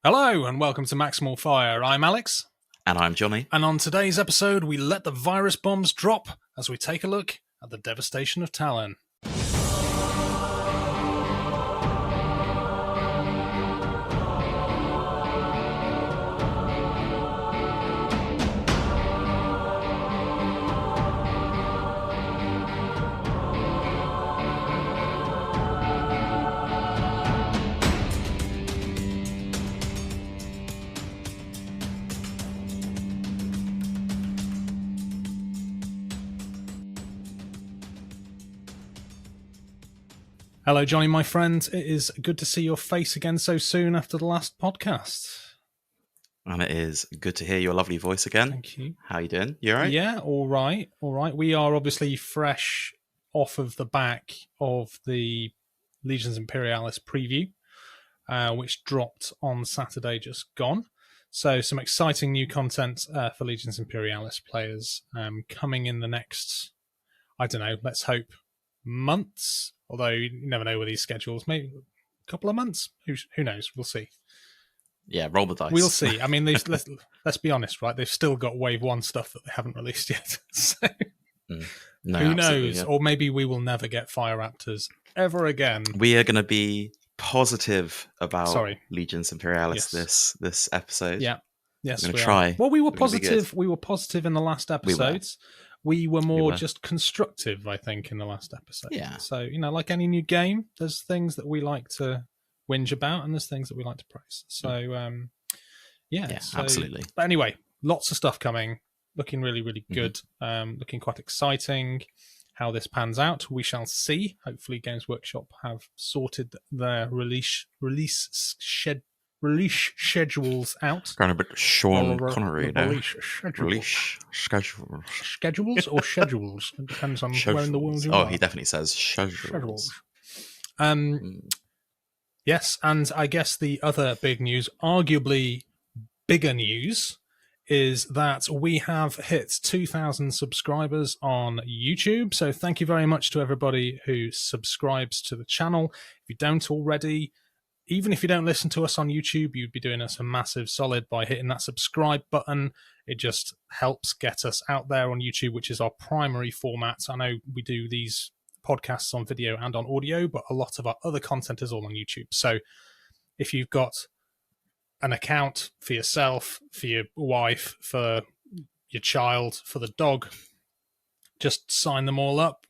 Hello and welcome to Maximal Fire. I'm Alex. And I'm Johnny. And on today's episode, we let the virus bombs drop as we take a look at the Devastation of Tallarn. Hello, Johnny, my friend. It is good to see your face again so soon after the last podcast. And it is good to hear your lovely voice again. Thank you. How you doing? You all right? Yeah, all right. We are obviously fresh off of the back of the Legions Imperialis preview, which dropped on Saturday just gone. So some exciting new content for Legions Imperialis players coming in the next, I don't know, let's hope months. Although you never know with these schedules, maybe a couple of months. Who knows? We'll see. Yeah, roll the dice. We'll see. I mean, let's be honest, right? They've still got Wave 1 stuff that they haven't released yet. So no, who knows? Yeah. Or maybe we will never get Fire Raptors ever again. We are going to be positive about Legions Imperialis this episode. Yeah. Yes, we're going to try. Well, we were positive. We were positive in the last episodes. We were more just constructive, I think, in the last episode. Yeah. So, like any new game, there's things that we like to whinge about and there's things that we like to praise. So, absolutely. But anyway, lots of stuff coming, looking really, really good, looking quite exciting. How this pans out, we shall see. Hopefully, Games Workshop have sorted their release schedules out. Kind of a bit Sean Connery now. Release schedules. Schedules or schedules? It depends on where in the world you are. Oh, he definitely says schedules. Yes, and I guess the other big news, arguably bigger news, is that we have hit 2,000 subscribers on YouTube. So thank you very much to everybody who subscribes to the channel. If you don't already, even if you don't listen to us on YouTube, you'd be doing us a massive solid by hitting that subscribe button. It just helps get us out there on YouTube, which is our primary format. I know we do these podcasts on video and on audio, but a lot of our other content is all on YouTube. So if you've got an account for yourself, for your wife, for your child, for the dog, just sign them all up.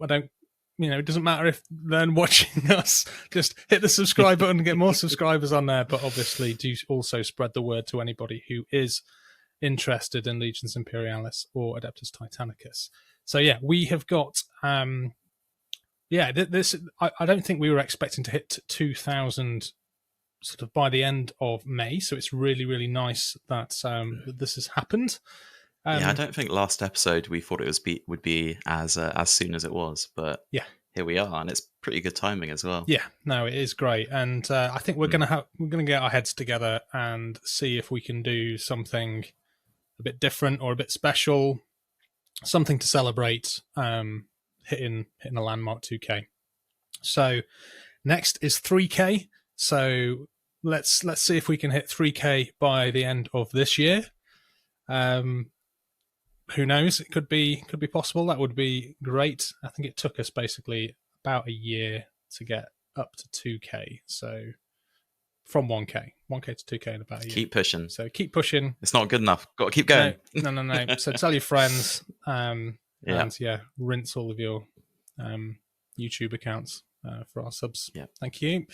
It doesn't matter if they're watching us. Just hit the subscribe button and get more subscribers on there. But obviously, do also spread the word to anybody who is interested in Legions Imperialis or Adeptus Titanicus. So yeah, we have got. This. I don't think we were expecting to hit 2,000 sort of by the end of May. So it's really, really nice that this has happened. I don't think last episode we thought it would be as soon as it was, but here we are, and it's pretty good timing as well. Yeah, no, it is great, and I think we're gonna get our heads together and see if we can do something a bit different or a bit special, something to celebrate hitting a landmark 2K. So next is 3K. So let's see if we can hit 3K by the end of this year. Who knows? It could be possible. That would be great. I think it took us basically about a year to get up to 2K. So from 1K to 2K in about a year. Keep pushing. So keep pushing. It's not good enough. Got to keep going. No. So tell your friends. And rinse all of your YouTube accounts for our subs. Yeah. Thank you.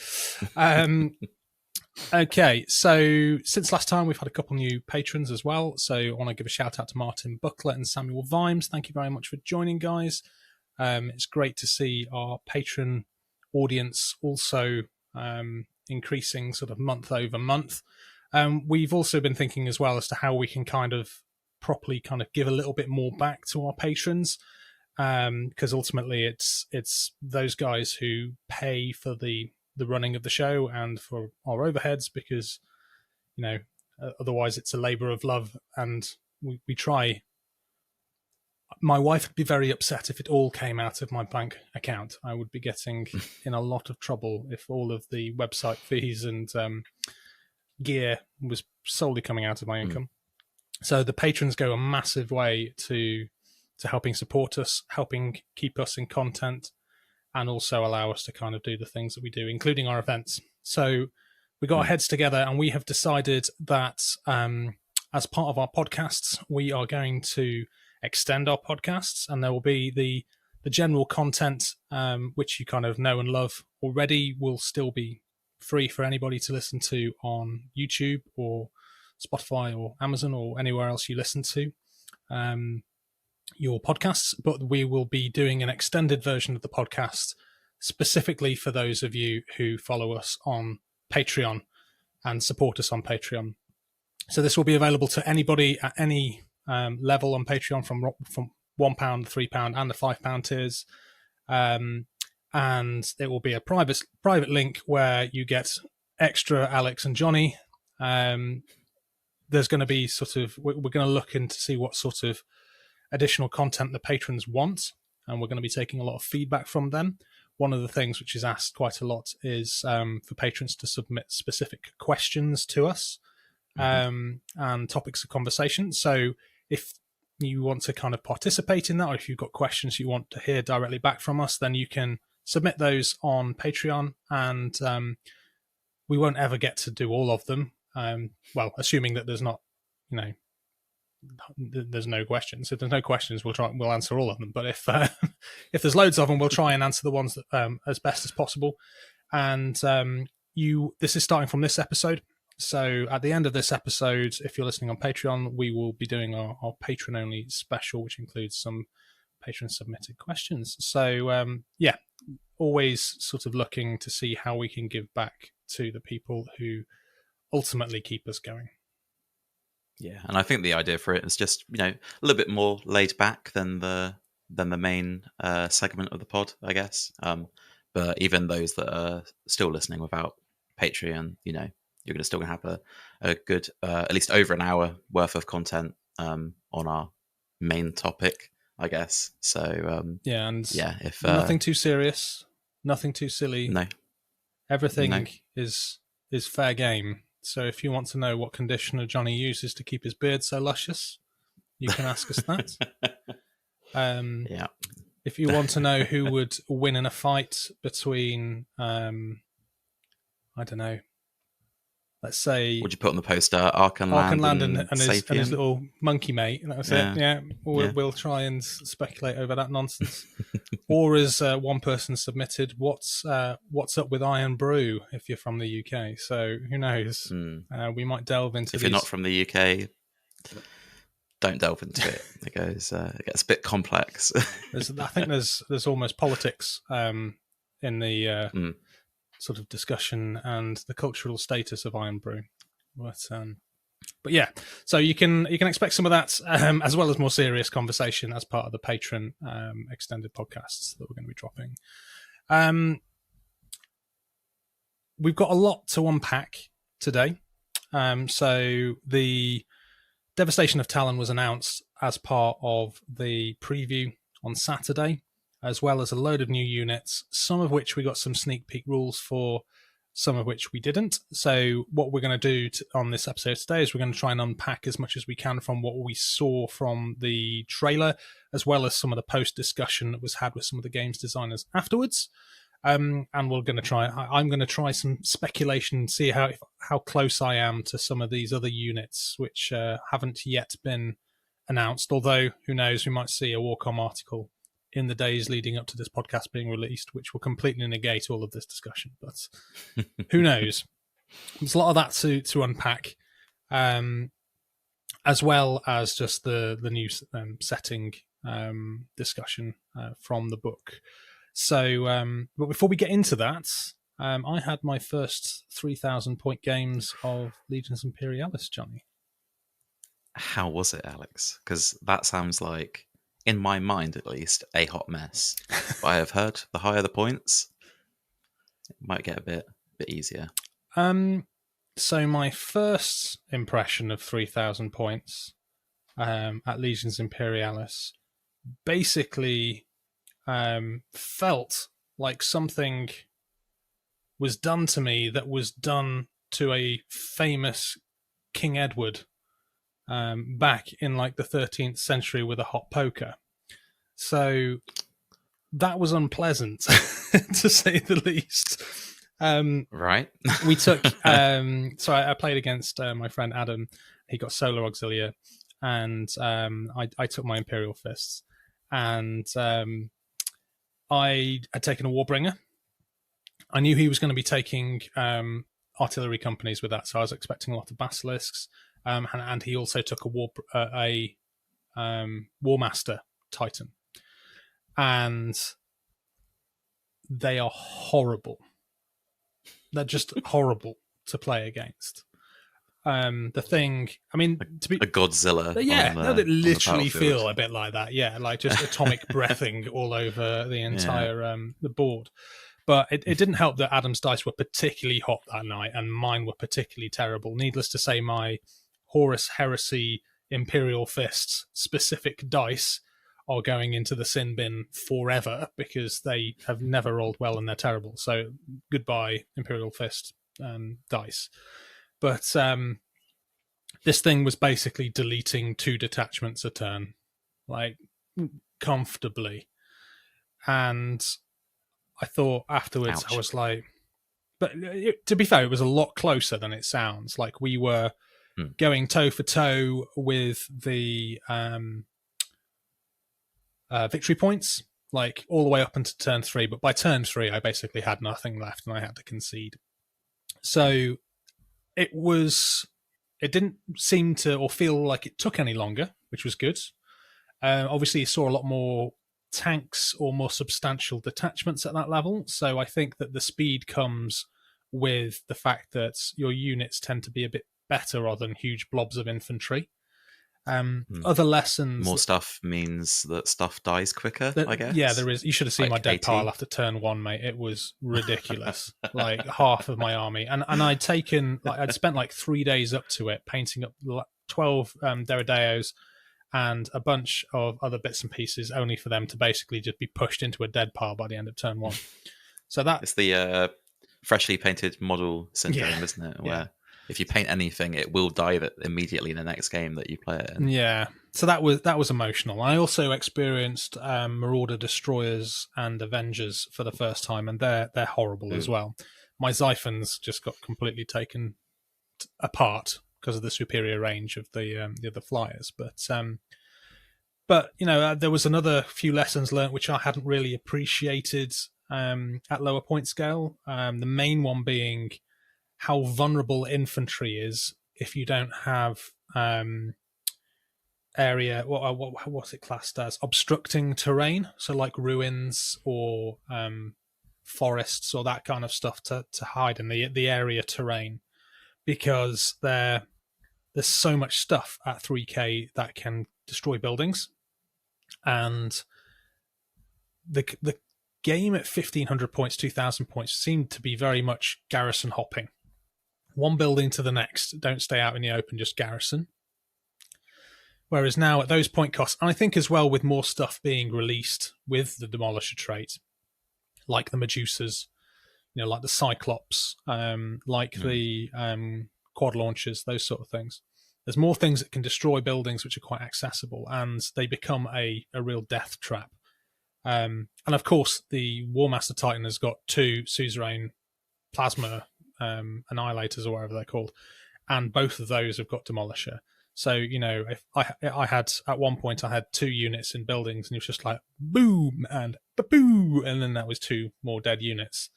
Okay, so since last time, we've had a couple new patrons as well. So I want to give a shout out to Martin Buckler and Samuel Vimes. Thank you very much for joining, guys. It's great to see our patron audience also increasing sort of month over month. We've also been thinking as well as to how we can kind of properly kind of give a little bit more back to our patrons. Because ultimately it's those guys who pay for the running of the show and for our overheads, because otherwise it's a labor of love, and we try. My wife would be very upset if it all came out of my bank account. I would be getting in a lot of trouble if all of the website fees and gear was solely coming out of my income. So the patrons go a massive way to helping support us, helping keep us in content, and also allow us to kind of do the things that we do, including our events. So we got our heads together and we have decided that as part of our podcasts, we are going to extend our podcasts, and there will be the general content, which you kind of know and love already, will still be free for anybody to listen to on YouTube or Spotify or Amazon or anywhere else you listen to your podcasts. But we will be doing an extended version of the podcast specifically for those of you who follow us on Patreon and support us on Patreon. So this will be available to anybody at any level on Patreon, from £1, £3, and the £5 tiers. And it will be a private link where you get extra Alex and Johnny. There's going to be we're going to look in to see what sort of additional content the patrons want, and we're going to be taking a lot of feedback from them. One of the things which is asked quite a lot is for patrons to submit specific questions to us and topics of conversation. So if you want to kind of participate in that, or if you've got questions you want to hear directly back from us, then you can submit those on Patreon, and we won't ever get to do all of them. Well, assuming that there's not, there's no questions. If there's no questions, we'll answer all of them. But if there's loads of them, we'll try and answer the ones that as best as possible. And this is starting from this episode. So at the end of this episode, if you're listening on Patreon, we will be doing our patron-only special, which includes some patron-submitted questions. So always sort of looking to see how we can give back to the people who ultimately keep us going. Yeah, and I think the idea for it is just a little bit more laid back than the main segment of the pod, I guess. But even those that are still listening without Patreon, you're still going to have a good at least over an hour worth of content on our main topic, I guess. So if nothing too serious, nothing too silly. No, everything is fair game. So if you want to know what conditioner Johnny uses to keep his beard so luscious, you can ask us that. If you want to know who would win in a fight between, I don't know, let's say... Would you put on the poster Arkanland and his little monkey mate? And that was it. Yeah, we'll try and speculate over that nonsense. Or as one person submitted, what's up with Iron Brew if you're from the UK? So who knows? We might delve into. If you're not from the UK, don't delve into it. It gets a bit complex. I think there's almost politics in the sort of discussion and the cultural status of Iron Brew. But yeah, so you can expect some of that as well as more serious conversation as part of the patron extended podcasts that we're going to be dropping. We've got a lot to unpack today. So the Devastation of Tallarn was announced as part of the preview on Saturday, as well as a load of new units, some of which we got some sneak peek rules for, some of which we didn't. So what we're going to do on this episode today is we're going to try and unpack as much as we can from what we saw from the trailer, as well as some of the post-discussion that was had with some of the games designers afterwards. And I'm going to try some speculation, see how close I am to some of these other units, which haven't yet been announced. Although, who knows, we might see a Warcom article in the days leading up to this podcast being released, which will completely negate all of this discussion. But who knows? There's a lot of that to unpack, as well as just the new setting discussion from the book. So, but before we get into that, I had my first 3,000 point games of Legions Imperialis, Johnny. How was it, Alex? Because that sounds like, in my mind at least, a hot mess. But I have heard the higher the points, it might get a bit easier. So my first impression of 3,000 points at Legions Imperialis basically felt like something was done to me that was done to a famous King Edward back in like the 13th century with a hot poker. So that was unpleasant, to say the least. Right. We took so I played against my friend Adam. He got Solar Auxilia, and I took my Imperial Fists, and I had taken a Warbringer. I knew he was going to be taking artillery companies with that, so I was expecting a lot of basilisks. And he also took a Warmaster Titan, and they are horrible. They're just horrible to play against. The thing, I mean, to be a Godzilla. they literally feel a bit like that. Yeah, like just atomic breathing all over the entire the board. But it didn't help that Adam's dice were particularly hot that night, and mine were particularly terrible. Needless to say, my Horus Heresy Imperial Fists specific dice are going into the sin bin forever because they have never rolled well and they're terrible. So goodbye, Imperial Fist dice. But this thing was basically deleting 2 detachments a turn, like comfortably. And I thought afterwards, Ouch. I was like, but to be fair, it was a lot closer than it sounds. Like we were going toe for toe with the victory points, like all the way up into turn 3. But by turn 3, I basically had nothing left and I had to concede. So it didn't seem to or feel like it took any longer, which was good. Obviously, you saw a lot more tanks or more substantial detachments at that level. So I think that the speed comes with the fact that your units tend to be a bit better rather than huge blobs of infantry. Other lessons. More stuff means that stuff dies quicker, I guess. Yeah, there is. You should have seen like my dead 80. pile after turn 1, mate. It was ridiculous. Like half of my army. And I'd taken, like, I'd spent like 3 days up to it, painting up 12 Deredeos and a bunch of other bits and pieces, only for them to basically just be pushed into a dead pile by the end of turn 1. So it's the freshly painted model syndrome, isn't it? Where if you paint anything, it will die immediately in the next game that you play it in. Yeah, so that was emotional. I also experienced Marauder Destroyers and Avengers for the first time, and they're horrible as well. My Xiphons just got completely taken apart because of the superior range of the other flyers. But you know, there was another few lessons learnt which I hadn't really appreciated at lower point scale. The main one being how vulnerable infantry is if you don't have area. What's it classed as? Obstructing terrain, so like ruins or forests or that kind of stuff to hide in the area terrain, because there's so much stuff at 3K that can destroy buildings, and the game at 1,500 points, 2,000 points seemed to be very much garrison hopping. One building to the next, don't stay out in the open, just garrison. Whereas now at those point costs, and I think as well with more stuff being released with the Demolisher trait, like the Medusas, you know, like the Cyclops, the quad launchers, those sort of things. There's more things that can destroy buildings which are quite accessible, and they become a real death trap. And of course, the Warmaster Titan has got 2 suzerain plasma annihilators or whatever they're called, and both of those have got Demolisher. So, you know, if I had at one point I had 2 units in buildings, and it was just like boom and ba-boo, and then that was 2 more dead units.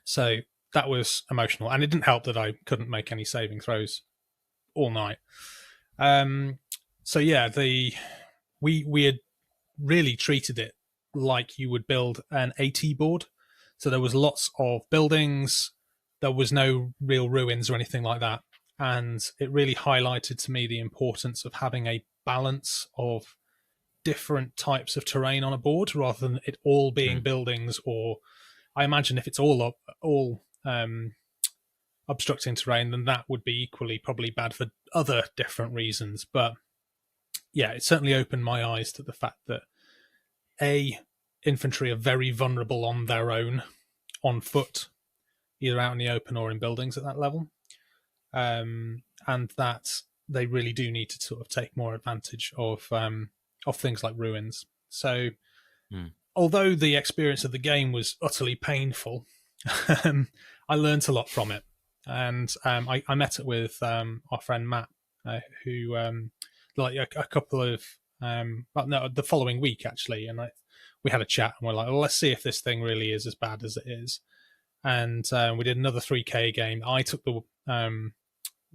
So that was emotional, and it didn't help that I couldn't make any saving throws all night. So yeah, we had really treated it like you would build an AT board. So there was lots of buildings. There was no real ruins or anything like that. And it really highlighted to me the importance of having a balance of different types of terrain on a board rather than it all being buildings. Or I imagine if it's all obstructing terrain, then that would be equally probably bad for other different reasons. But yeah, it certainly opened my eyes to the fact that infantry are very vulnerable on their own, on foot, either out in the open or in buildings at that level, and that they really do need to sort of take more advantage of things like ruins. So, although the experience of the game was utterly painful, I learnt a lot from it, and I met it with our friend Matt, who like a couple of the following week actually, and we had a chat and we're like, well, let's see if this thing really is as bad as it is. And we did another 3K game. I took the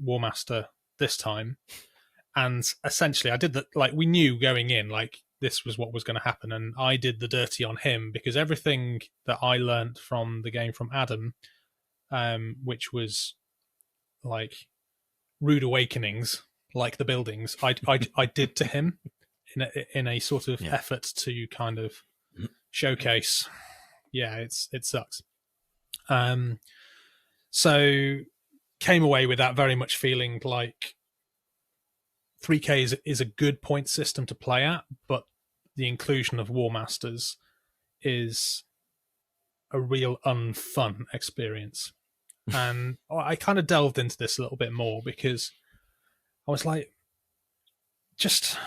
War Master this time, and essentially I did that. Like, we knew going in, like, this was what was going to happen, and I did the dirty on him because everything that I learnt from the game from Adam, which was like rude awakenings, like the buildings, I did to him in a sort of effort to kind of showcase. Yeah, it sucks. So came away with that very much feeling like 3K is a good point system to play at, but the inclusion of War Masters is a real unfun experience. And I kind of delved into this a little bit more because I was like, just,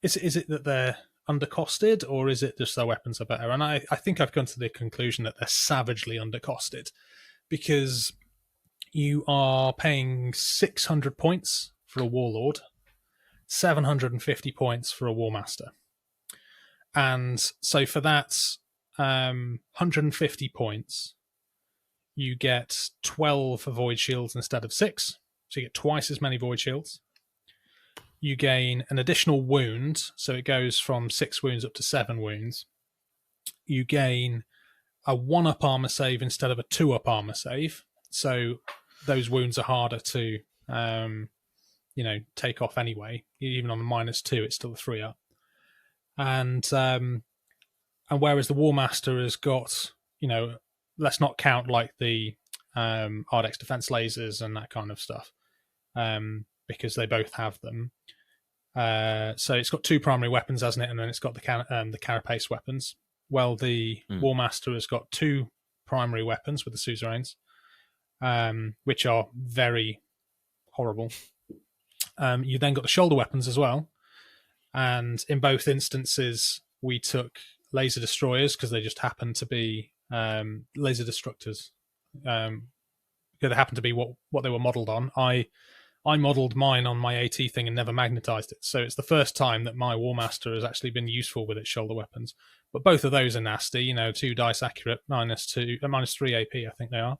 is it that they're undercosted, or is it just their weapons are better? And I think I've come to the conclusion that they're savagely undercosted, because you are paying 600 points for a Warlord, 750 points for a War Master. And so for that 150 points, you get 12 Void Shields instead of 6. So you get twice as many Void Shields. You gain an additional wound, so it goes from 6 wounds up to 7 wounds. You gain a 1-up armor save instead of a 2-up armor save. So those wounds are harder to take off anyway. Even on a -2, it's still a 3-up. And whereas the War Master has got, let's not count like the Ardex defense lasers and that kind of stuff, because they both have them. So it's got 2 primary weapons, hasn't it? And then it's got the carapace weapons. Well, the War Master has got 2 primary weapons with the suzerains, which are very horrible. You then got the shoulder weapons as well. And in both instances, we took laser destroyers because they just happen to be laser destructors. Because they happen to be what they were modelled on. I modelled mine on my AT thing and never magnetized it. So it's the first time that my War Master has actually been useful with its shoulder weapons. But both of those are nasty, 2 dice accurate, -3 AP, I think they are.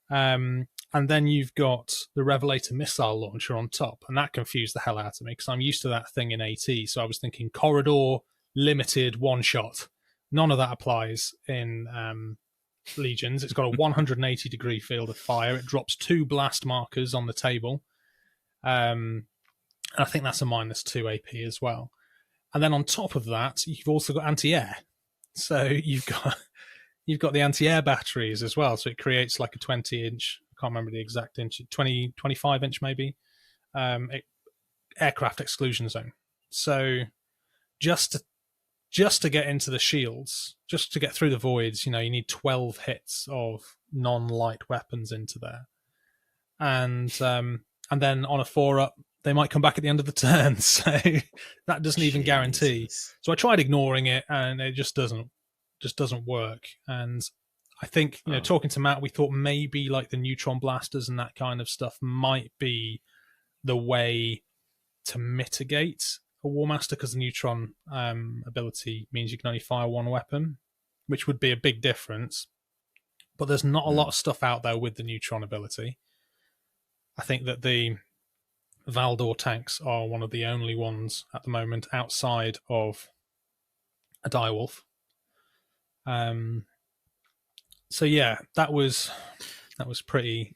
And then you've got the Revelator missile launcher on top, and that confused the hell out of me because I'm used to that thing in AT. So I was thinking corridor, limited, one shot. None of that applies in Legions. It's got a 180-degree field of fire. It drops 2 blast markers on the table. And I think that's a -2 AP as well. And then on top of that, you've also got anti-air. So you've got the anti-air batteries as well. So it creates like a 20-inch, I can't remember the exact inch, 25-inch maybe, aircraft exclusion zone. So just to get into the shields, just to get through the voids, you need 12 hits of non-light weapons into there. And then on a 4-up, they might come back at the end of the turn. So that doesn't even guarantee. So I tried ignoring it, and it just doesn't work. And I think, talking to Matt, we thought maybe like the neutron blasters and that kind of stuff might be the way to mitigate a War Master, because the neutron ability means you can only fire 1 weapon, which would be a big difference. But there's not a lot of stuff out there with the neutron ability. I think that the Valdor tanks are one of the only ones at the moment outside of a direwolf. So yeah, that was pretty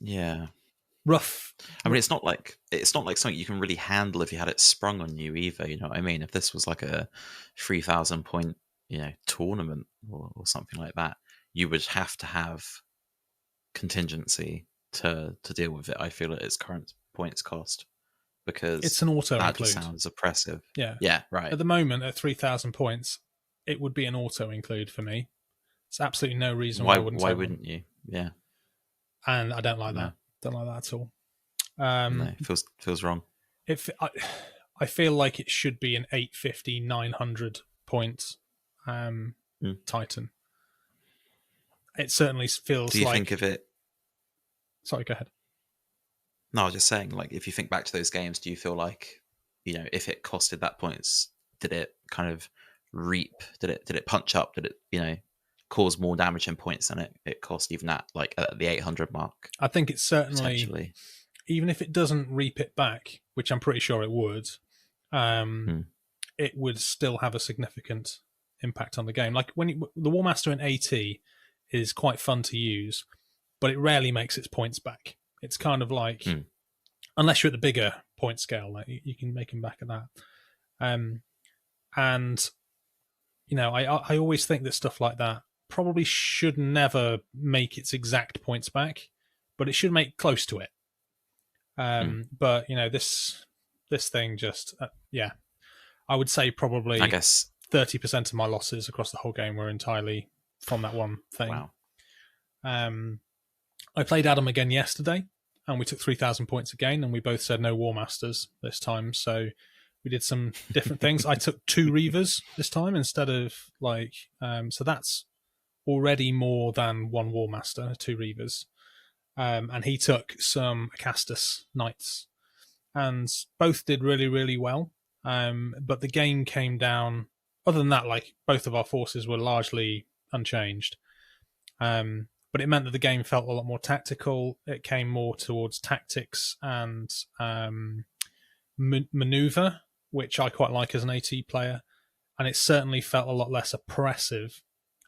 rough. I mean, it's not like something you can really handle if you had it sprung on you either. You know what I mean? If this was like a 3,000 point, tournament or something like that, you would have to have contingency to deal with it. I feel at its current points cost, because it's an auto that include. Just sounds oppressive. Yeah, right. At the moment, at 3,000 points, it would be an auto include for me. There's absolutely no reason why I wouldn't Why take wouldn't you? Yeah. one. And I don't like No. that. Don't like that at all. No. It feels wrong. I feel like it should be an 850, 900 point Titan. It certainly feels Do you like... think of it? Sorry, go ahead. No, I was just saying, like, if you think back to those games, do you feel like, if it costed that points, did it kind of reap? Did it punch up? Did it, cause more damage in points than it cost even at the 800 mark? I think it's certainly, Potentially. even if it doesn't reap it back, which I'm pretty sure it would, it would still have a significant impact on the game. Like the War Master in AT is quite fun to use, but it rarely makes its points back. It's kind of like, unless you're at the bigger point scale, like you can make them back at that. And I always think that stuff like that probably should never make its exact points back, but it should make close to it. But this thing just I would say probably, I guess, 30% of my losses across the whole game were entirely from that one thing. Wow. I played Adam again yesterday, and we took 3,000 points again, and we both said no War Masters this time, so we did some different things. I took 2 Reavers this time instead of so that's already more than 1 War Master, 2 Reavers. And he took some Acastus Knights, and both did really, really well. But the game came down, other than that, both of our forces were largely unchanged. But it meant that the game felt a lot more tactical. It came more towards tactics and maneuver, which I quite like as an AT player. And it certainly felt a lot less oppressive.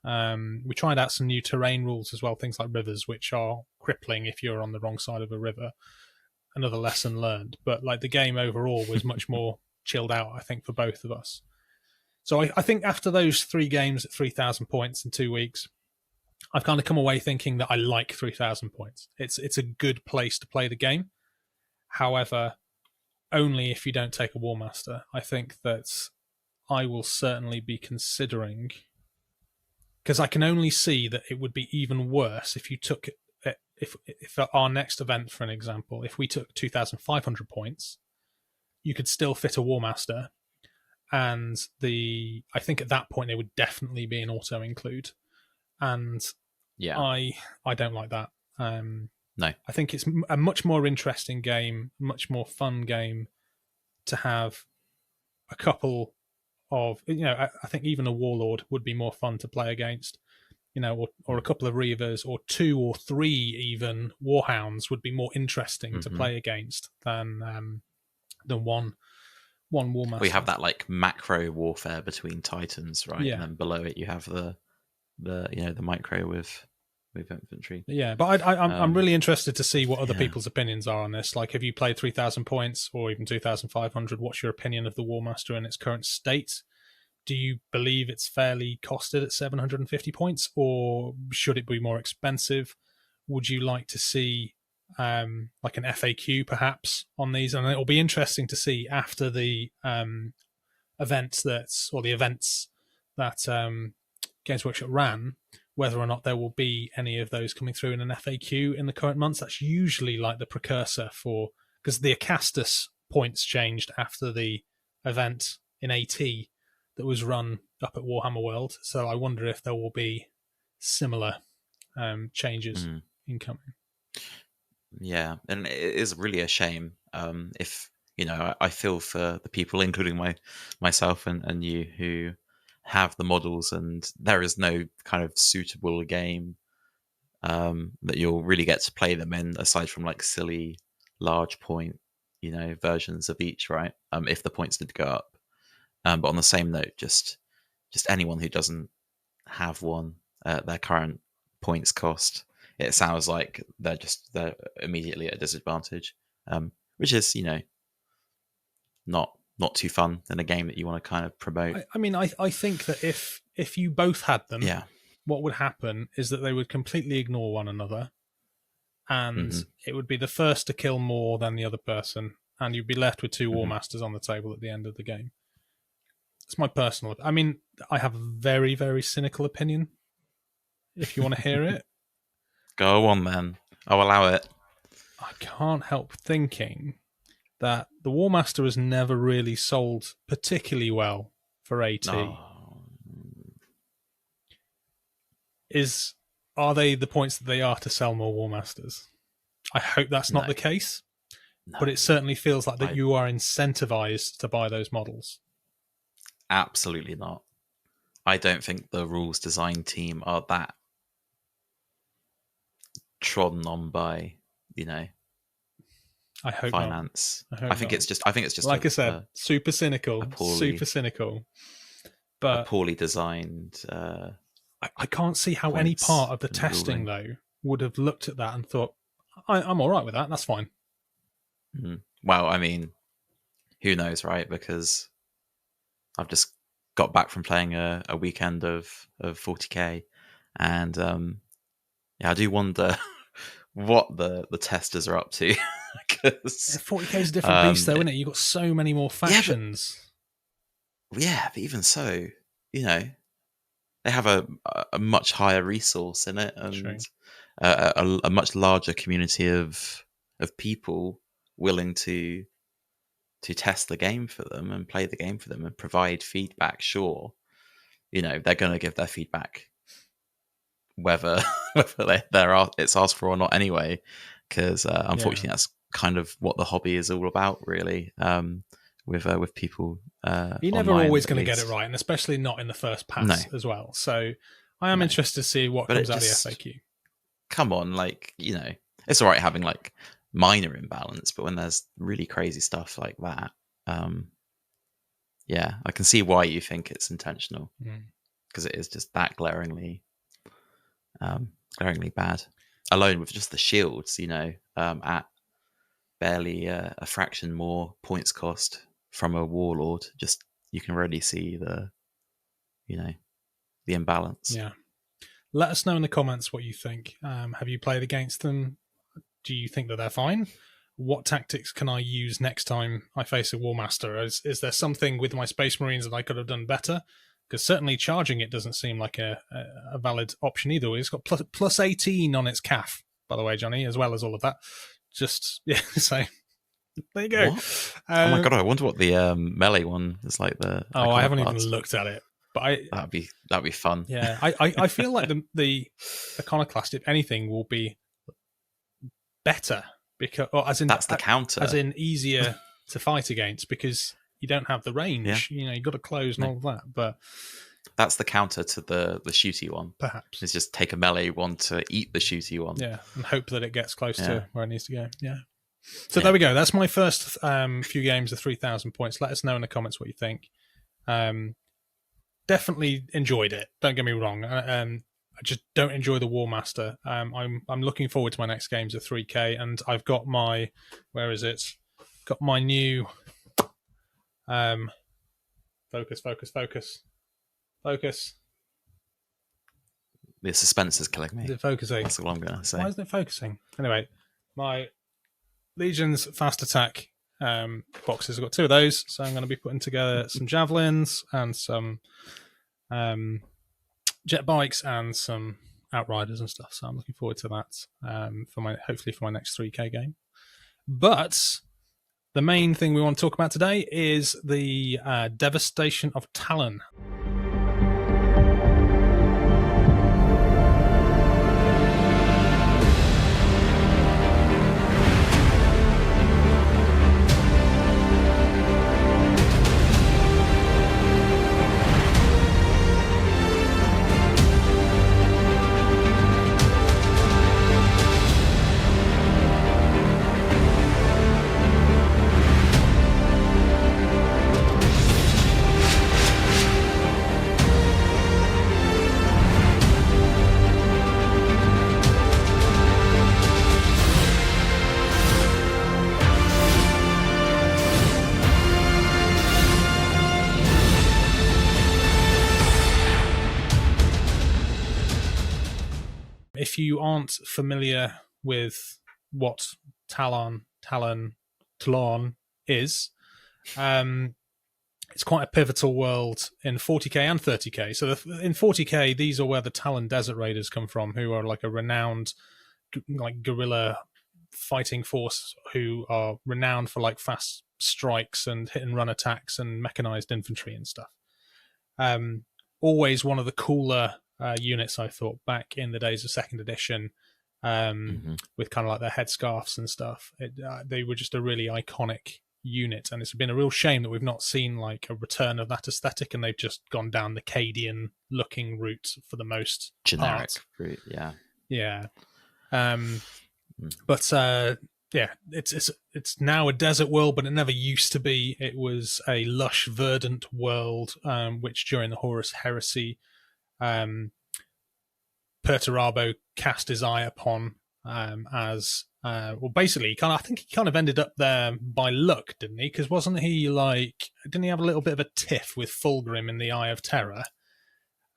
We tried out some new terrain rules as well, things like rivers, which are crippling if you're on the wrong side of a river. Another lesson learned. But the game overall was much more chilled out, I think, for both of us. So I think after those 3 games at 3,000 points in 2 weeks, I've kind of come away thinking that I like 3,000 points. It's a good place to play the game. However, only if you don't take a War Master. I think that I will certainly be considering, because I can only see that it would be even worse if you took if our next event, for an example, if we took 2,500 points, you could still fit a War Master, and I think at that point it would definitely be an auto include, and I don't like that. No, I think it's a much more interesting game, much more fun game to have a couple of, I think even a Warlord would be more fun to play against, or a couple of Reavers, or 2 or 3 even Warhounds would be more interesting to play against than one War Master. We have that macro warfare between Titans, right? Yeah. And then below it you have the micro with infantry. Yeah, but I'm really interested to see what other people's opinions are on this. Have you played 3,000 points or even 2,500? What's your opinion of the War Master in its current state? Do you believe it's fairly costed at 750 points, or should it be more expensive? Would you like to see an FAQ perhaps on these? And it'll be interesting to see after the events that Games Workshop ran, whether or not there will be any of those coming through in an FAQ in the current months. That's usually the precursor for, because the Acastus points changed after the event in AT that was run up at Warhammer World. So I wonder if there will be similar changes incoming. Yeah, and it is really a shame if, I feel for the people, including myself and you, who have the models and there is no kind of suitable game that you'll really get to play them in, aside from silly large point versions of each, right? If the points did go up, but on the same note, just anyone who doesn't have one at their current points cost, it sounds like they're immediately at a disadvantage, which is not too fun in a game that you want to kind of promote. I think that if you both had them, yeah, what would happen is that they would completely ignore one another, and it would be the first to kill more than the other person, and you'd be left with 2 War Masters on the table at the end of the game. It's my personal... I have a very, very cynical opinion if you want to hear it. Go on, then. I'll allow it. I can't help thinking that the War Master has never really sold particularly well for AT. Oh. Are they the points that they are to sell more War Masters? I hope that's not No. the case, No. but it certainly feels like that you are incentivized to buy those models. Absolutely not. I don't think the rules design team are that trodden on by, I hope finance. not. I think it's just like I said, super cynical, poorly, super cynical. a But poorly designed. I can't see how any part of the and testing ruling. though would have looked at that and thought, I'm all right with that. That's fine. Well, I mean, who knows, right? Because I've just got back from playing a weekend of 40k, and I do wonder what the testers are up to. 40k is a different beast, though, isn't it? You've got so many more factions. Yeah, but even so, they have a much higher resource in it, and a much larger community of people willing to test the game for them and play the game for them and provide feedback. Sure, they're going to give their feedback whether it's asked for or not anyway, because unfortunately that's kind of what the hobby is all about, really. With people, you're never online, always going to get it right, and especially not in the first pass as well. So I am interested to see what comes out of the FAQ. Come on, it's all right having minor imbalance, but when there's really crazy stuff like that, I can see why you think it's intentional, because it is just that glaringly bad. Alone with just the shields, at barely a fraction more points cost from a warlord, just you can really see the imbalance. Yeah. Let us know in the comments what you think. Have you played against them? Do you think that they're fine? What tactics can I use next time I face a War Master? Is there something with my Space Marines that I could have done better? Because certainly charging it doesn't seem like a valid option either. It's got plus 18 on its CAF, by the way, Johnny, as well as all of that. Just, so there you go. Oh my god, I wonder what the melee one is like. I haven't even looked at it. But that'd be fun. Yeah, I feel like the Iconoclast, if anything, will be better because, that's the counter, as in easier to fight against because you don't have the range. You've got to close and all of that. But that's the counter to the shooty one. Perhaps is just take a melee one to eat the shooty one. Yeah, and hope that it gets close to where it needs to go. Yeah. So there we go. That's my first few games of 3,000 points. Let us know in the comments what you think. Definitely enjoyed it. Don't get me wrong. I just don't enjoy the War Master. I'm looking forward to my next games of 3K, and I've got my Got my new focus. The suspense is killing me. Is it focusing? That's what I'm going to say. Why isn't it focusing? Anyway, my Legions Fast Attack boxes. I've got 2 of those, so I'm going to be putting together some javelins and some jet bikes and some outriders and stuff. So I'm looking forward to that hopefully for my next 3K game. But the main thing we want to talk about today is the Devastation of Tallarn. If you aren't familiar with what Tallarn is, it's quite a pivotal world in 40k and 30k. So in 40k, these are where the Talon Desert Raiders come from, who are like a renowned like guerrilla fighting force who are renowned for like fast strikes and hit and run attacks and mechanized infantry and stuff. Always one of the cooler units, I thought, back in the days of second edition, with kind of like their headscarves and stuff. They were just a really iconic unit, and it's been a real shame that we've not seen like a return of that aesthetic, and they've just gone down the Cadian looking route for the most generic part. route. Yeah. But yeah, it's now a desert world, but it never used to be. It was a lush, verdant world, which during the Horus Heresy, Perturabo cast his eye upon as well. Basically, I think he kind of ended up there by luck, didn't he? Because didn't he have a little bit of a tiff with Fulgrim in the Eye of Terror?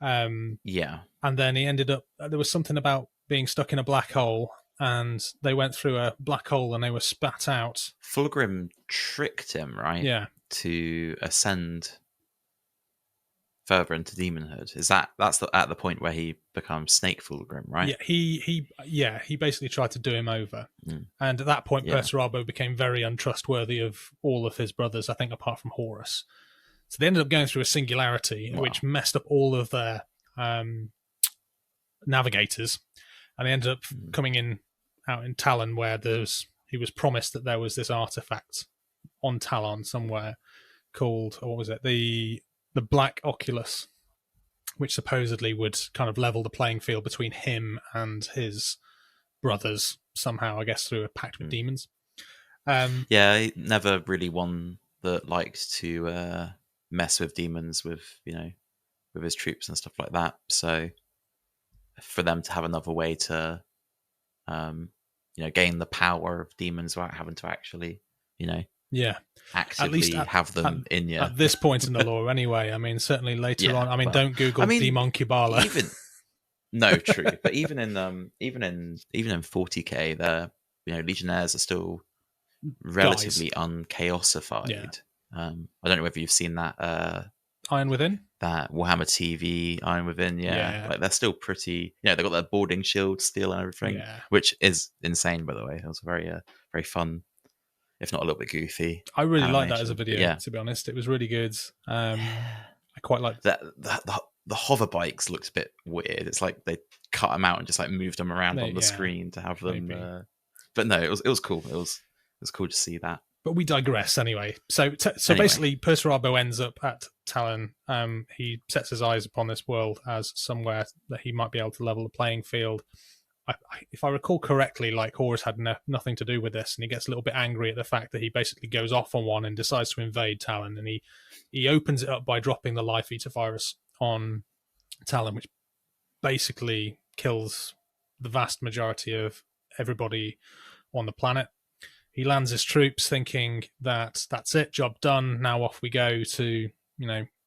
Yeah, and then he ended up. There was something about being stuck in a black hole, and they went through a black hole and they were spat out. Fulgrim tricked him, right? Yeah, to ascend further into demonhood. That's at the point where he becomes Snake Fulgrim, right? Yeah, he basically tried to do him over, and at that point, Perturabo became very untrustworthy of all of his brothers, I think, apart from Horus. So they ended up going through a singularity, which messed up all of their navigators, and they ended up coming out in Tallarn, where he was promised that there was this artifact on Tallarn somewhere called, what was it, the Black Oculus, which supposedly would kind of level the playing field between him and his brothers somehow, I guess, through a pact with demons. He never really one that liked to mess with demons with his troops and stuff like that. So for them to have another way to gain the power of demons without having to actually actively have them in you at this point in the lore anyway. I mean, certainly later on, I mean, don't Google Demon Kubala. True, but even in 40k, the legionnaires are still relatively unchaosified. I don't know whether you've seen that Iron Within, that Warhammer TV Iron Within. Like they're still pretty. They've got their boarding shield steel and everything, which is insane, by the way. It was very very fun, if not a little bit goofy. I really liked that as a video, to be honest. It was really good. I quite like that. The hover bikes looked a bit weird. It's like they cut them out and just like moved them around on the screen to have them. But no, it was cool. It was cool to see that. But we digress anyway. So basically, Perturabo ends up at Tallarn. He sets his eyes upon this world as somewhere that he might be able to level the playing field. If I recall correctly, like Horus had nothing to do with this, and he gets a little bit angry at the fact that he basically goes off on one and decides to invade Tallarn, and he opens it up by dropping the Life Eater virus on Tallarn, which basically kills the vast majority of everybody on the planet. He lands his troops thinking that that's it, job done, now off we go to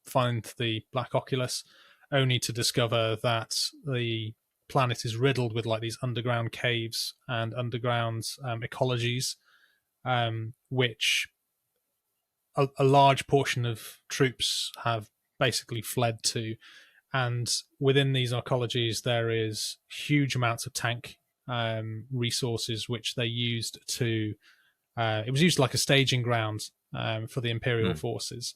find the Black Oculus, only to discover that the planet is riddled with like these underground caves and underground ecologies, which a large portion of troops have basically fled to. And within these ecologies, there is huge amounts of tank resources, which they used to. It was used like a staging ground for the Imperial forces.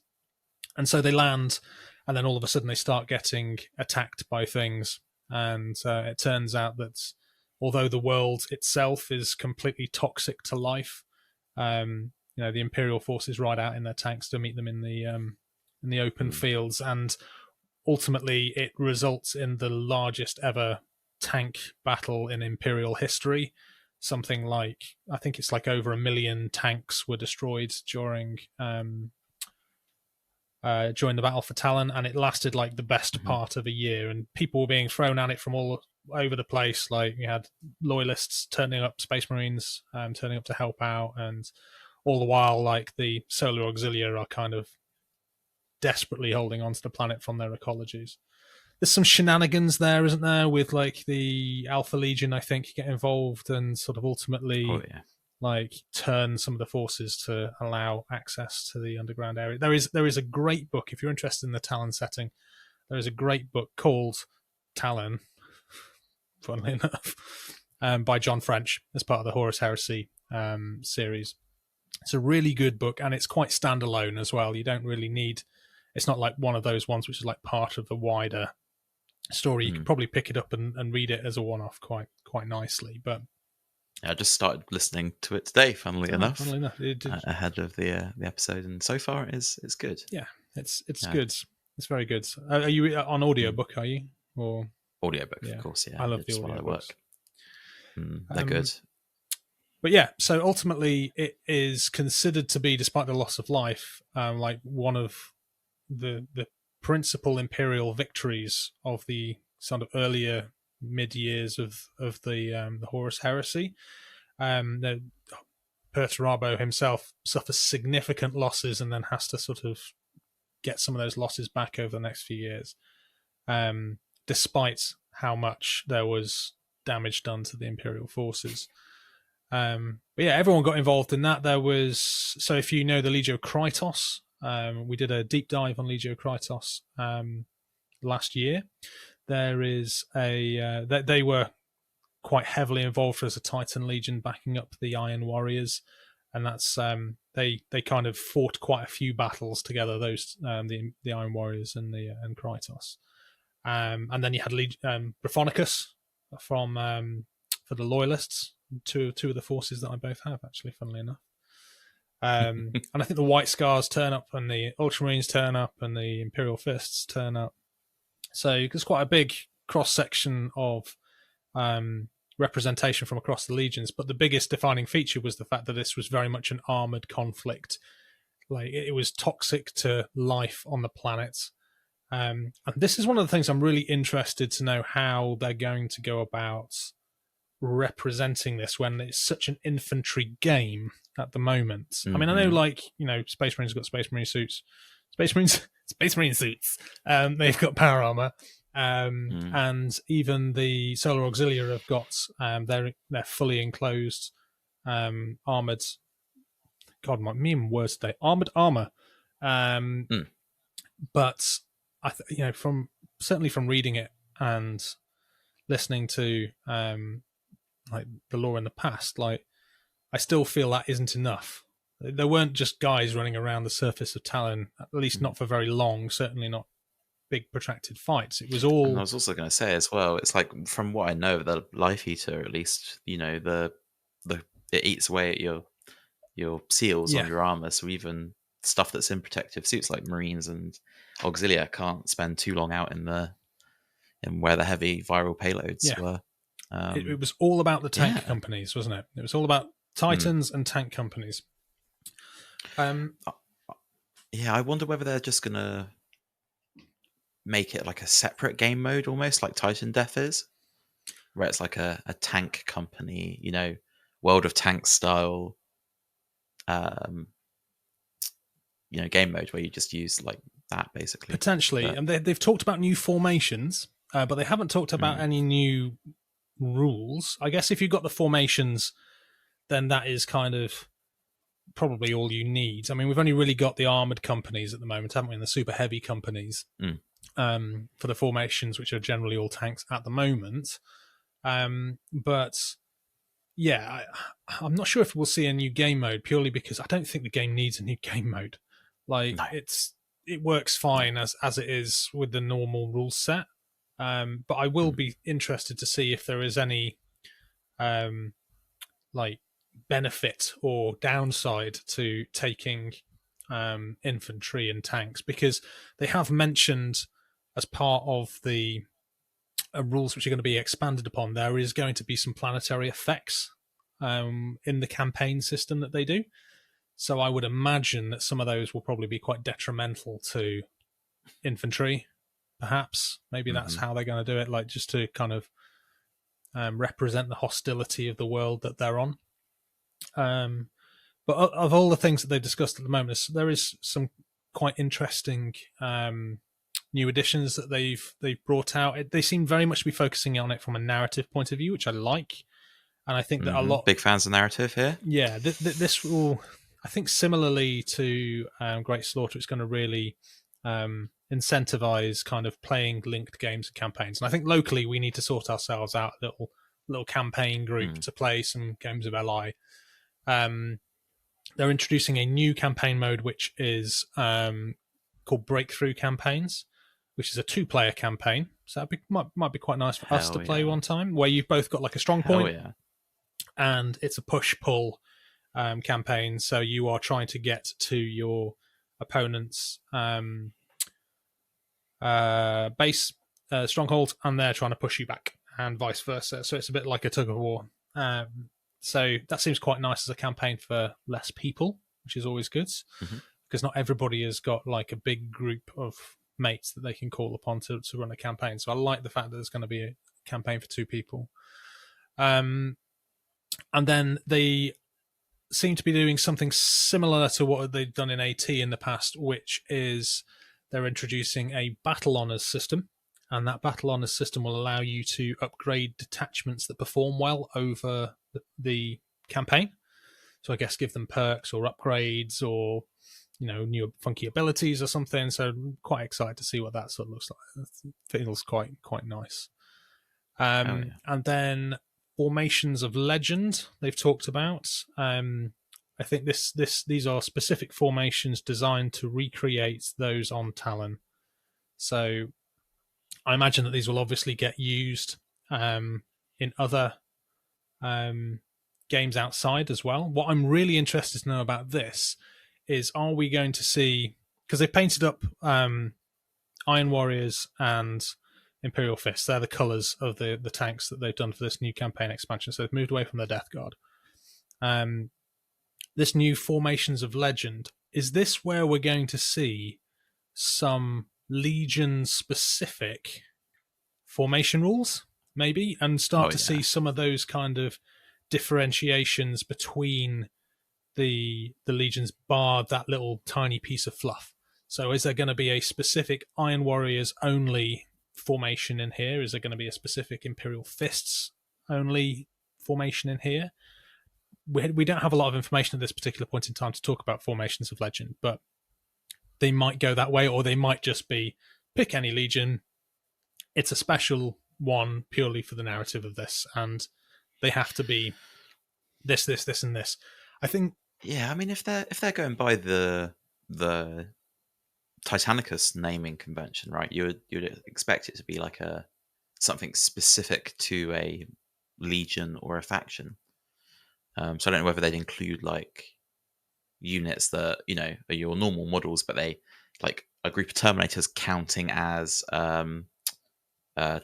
And so they land, and then all of a sudden they start getting attacked by things. And it turns out that although the world itself is completely toxic to life, the Imperial forces ride out in their tanks to meet them in the open fields, and ultimately it results in the largest ever tank battle in Imperial history. Something like, I think it's like over 1 million tanks were destroyed during the battle for Tallarn, and it lasted like the best part of a year, and people were being thrown at it from all over the place. Like, you had loyalists turning up, Space Marines turning up to help out, and all the while, like, the Solar Auxilia are kind of desperately holding onto the planet from their ecologies. There's some shenanigans there, isn't there, with like the Alpha Legion, I think, get involved and sort of ultimately like turn some of the forces to allow access to the underground area. There is a great book if you're interested in the Tallarn setting. There is a great book called Tallarn, funnily enough, by John French as part of the Horus Heresy series. It's a really good book, and it's quite standalone as well. You don't really need. It's not like one of those ones which is like part of the wider story. You can probably pick it up and read it as a one-off quite nicely. But I just started listening to it today, funnily enough, ahead of the episode, and so far it's good. Yeah, it's good. It's very good. Are you on audiobook? Are you or audiobook? Of course, yeah. I love the audiobooks. They're good. But yeah, so ultimately it is considered to be, despite the loss of life, like one of the principal imperial victories of the sort of earlier mid years of the Horus Heresy. Perturabo himself suffers significant losses and then has to sort of get some of those losses back over the next few years, despite how much there was damage done to the imperial forces. But yeah, everyone got involved in that. So if you know the Legio Krytos, we did a deep dive on Legio Krytos last year. There is they were quite heavily involved as a Titan Legion backing up the Iron Warriors, and that's they kind of fought quite a few battles together. Those the Iron Warriors and Krytos, and then you had Brophonicus from for the Loyalists. Two of the forces that I both have, actually, funnily enough. And I think the White Scars turn up, and the Ultramarines turn up, and the Imperial Fists turn up. So there's quite a big cross-section of representation from across the legions, but the biggest defining feature was the fact that this was very much an armoured conflict. Like, it was toxic to life on the planet. And this is one of the things I'm really interested to know how they're going to go about representing this when it's such an infantry game at the moment. I mean, I know, like, Space Marines have got Space Marine suits. Space Marine suits. They've got power armor, and even the Solar Auxilia have got they're fully enclosed, armored. God, me and words today. Armored armor. But from reading it and listening to like the lore in the past, like, I still feel that isn't enough. There weren't just guys running around the surface of Tallarn, at least not for very long, certainly not big protracted fights. It was all... And I was also going to say as well, it's like, from what I know of the Life Eater, at least, it eats away at your seals on your armor, so even stuff that's in protective suits like Marines and Auxilia can't spend too long out in where the heavy viral payloads were. It was all about the tank companies, wasn't it? It was all about Titans and tank companies. I wonder whether they're just going to make it like a separate game mode, almost like Titan Death is, where it's like a tank company, World of Tanks style, game mode where you just use like that, basically. Potentially. And they've talked about new formations, but they haven't talked about any new rules. I guess if you've got the formations, then that is kind of probably all you need. I mean, we've only really got the armored companies at the moment, haven't we? And the super heavy companies for the formations, which are generally all tanks at the moment. But yeah, I'm not sure if we'll see a new game mode, purely because I don't think the game needs a new game mode. Like, it works fine as it is with the normal rule set. But I will be interested to see if there is any like benefit or downside to taking infantry and tanks, because they have mentioned, as part of the rules which are going to be expanded upon, there is going to be some planetary effects in the campaign system that they do. So I would imagine that some of those will probably be quite detrimental to infantry. Perhaps, maybe that's how they're going to do it, like just to kind of represent the hostility of the world that they're on. But of all the things that they've discussed at the moment, there is some quite interesting new additions that they've brought out. They seem very much to be focusing on it from a narrative point of view, which I like. And I think that a lot, big fans of narrative here. yeah, this will, I think, similarly to Great Slaughter, it's going to really incentivize kind of playing linked games and campaigns. And I think locally we need to sort ourselves out a little campaign group to play some games of LI. They're introducing a new campaign mode, which is called Breakthrough Campaigns, which is a 2-player campaign. So that might be quite nice for us to play one time, where you've both got like a strong point, and it's a push-pull campaign. So you are trying to get to your opponent's base stronghold, and they're trying to push you back, and vice versa. So it's a bit like a tug of war. So that seems quite nice as a campaign for less people, which is always good, because not everybody has got like a big group of mates that they can call upon to run a campaign. So I like the fact that there's going to be a campaign for 2 people. And then they seem to be doing something similar to what they've done in AT in the past, which is they're introducing a battle honors system. And that battle honors system will allow you to upgrade detachments that perform well over the campaign. So I guess give them perks or upgrades or, you know, new funky abilities or something. So I'm quite excited to see what that sort of looks like. It feels quite nice. And then Formations of Legend they've talked about. I think these are specific formations designed to recreate those on Tallarn. So I imagine that these will obviously get used in other games outside as well. What I'm really interested to know about this is, are we going to see, because they've painted up Iron Warriors and Imperial Fists, they're the colours of the tanks that they've done for this new campaign expansion, so they've moved away from the Death Guard. This new Formations of Legend, is this where we're going to see some Legion-specific formation rules, maybe, and start to see some of those kind of differentiations between the Legions, bar that little tiny piece of fluff? So is there going to be a specific Iron Warriors only formation in here? Is there going to be a specific Imperial Fists only formation in here? We don't have a lot of information at this particular point in time to talk about Formations of Legend, but they might go that way, or they might just be pick any Legion. It's a special one purely for the narrative of this, and they have to be this, and this. I think. Yeah, I mean, if they're going by the Titanicus naming convention, right? You'd expect it to be like something specific to a legion or a faction. So I don't know whether they'd include like units that, you know, are your normal models, but they like a group of Terminators counting as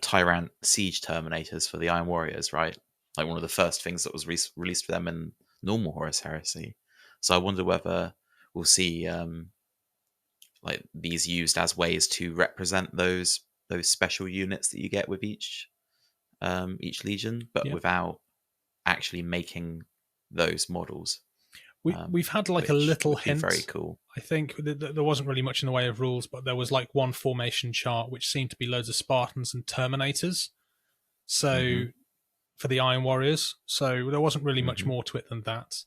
Tyrant Siege Terminators for the Iron Warriors, right? Like one of the first things that was released for them in normal Horus Heresy. So I wonder whether we'll see like these used as ways to represent those special units that you get with each legion, but without actually making those models. We've had like a little hint. Very cool. I think there wasn't really much in the way of rules, but there was like one formation chart which seemed to be loads of Spartans and Terminators. So for the Iron Warriors, so there wasn't really much more to it than that.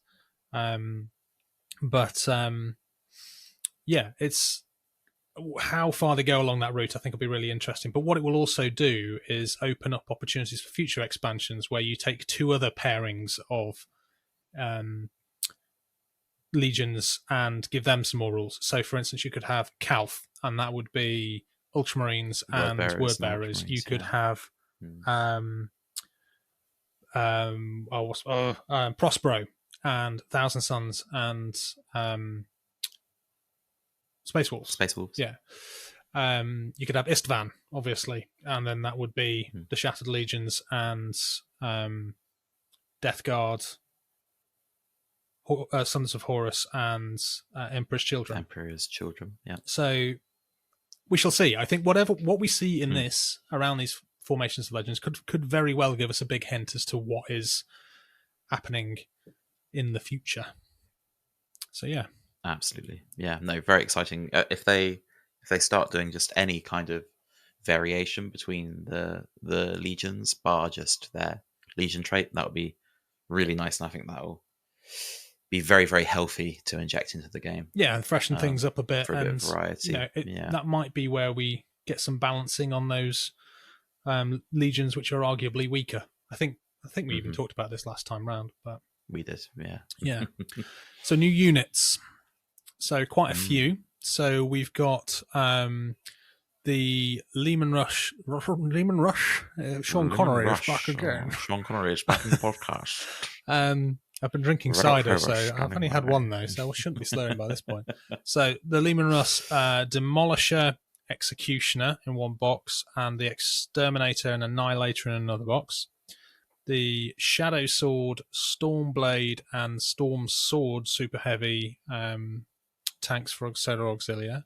Yeah, it's how far they go along that route, I think will be really interesting. But what it will also do is open up opportunities for future expansions where you take 2 other pairings of legions and give them some more rules. So, for instance, you could have Calth, and that would be Ultramarines and Wordbearers. You could have Prospero and Thousand Suns and Space Wolves. Yeah. You could have Istvan, obviously, and then that would be the Shattered Legions and Death Guard, Sons of Horus, and Emperor's Children. Yeah. So we shall see. I think what we see in this around these Formations of Legends could very well give us a big hint as to what is happening in the future. So yeah. Absolutely. Yeah, no, very exciting. If they start doing just any kind of variation between the legions, bar just their legion trait, that would be really nice, and I think that'll be very, very healthy to inject into the game. Yeah, and freshen things up a bit, for a bit of and variety. that might be where we get some balancing on those legions which are arguably weaker. I think we even talked about this last time round, but we did, yeah. So new units, so quite a few. So we've got the Lehman Rush. Sean Connery is back again. Sean Connery is back in the podcast. I've been drinking cider, so I've only had one though, so I shouldn't be slurring by this point. So the Lehman Russ Demolisher, Executioner in one box, and the Exterminator and Annihilator in another box. The Shadow Sword, Stormblade, and Storm Sword super heavy tanks for Solar Auxilia.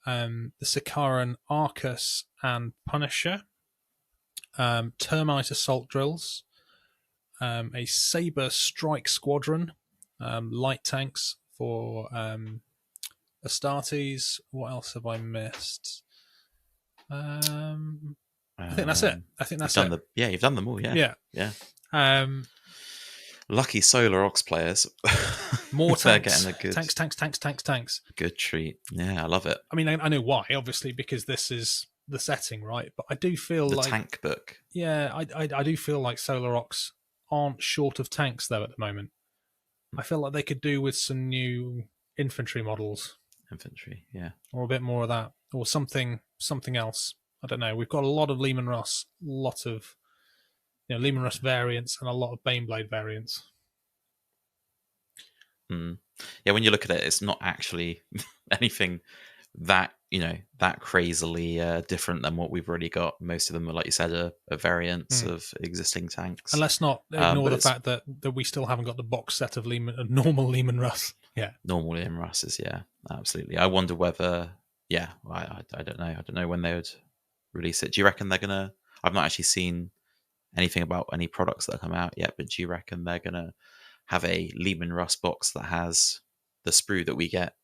The Sikaran Arcus and Punisher. Termite Assault Drills. A Saber Strike Squadron, light tanks for Astartes. What else have I missed? I think that's it. You've done them all. Yeah. Lucky Solar Ox players. More tanks. Getting a good tanks. Good treat. Yeah, I love it. I mean, I know why, obviously, because this is the setting, right? But I do feel the tank book. Yeah, I do feel like Solar Ox aren't short of tanks though at the moment. I feel like they could do with some new infantry models. Yeah. Or a bit more of that. Or something else. I don't know. We've got a lot of Lehman Russ, lot of Lehman Russ variants and a lot of Baneblade variants. Yeah, when you look at it, it's not actually anything that crazily different than what we've already got. Most of them are, like you said, are variants of existing tanks. And let's not ignore the fact that we still haven't got the box set of normal Lehman Russ. Yeah, normal Lehman Russes. Yeah, absolutely. I wonder whether, I don't know. I don't know when they would release it. Do you reckon they're gonna? I've not actually seen anything about any products that come out yet, but do you reckon they're gonna have a Lehman Russ box that has the sprue that we get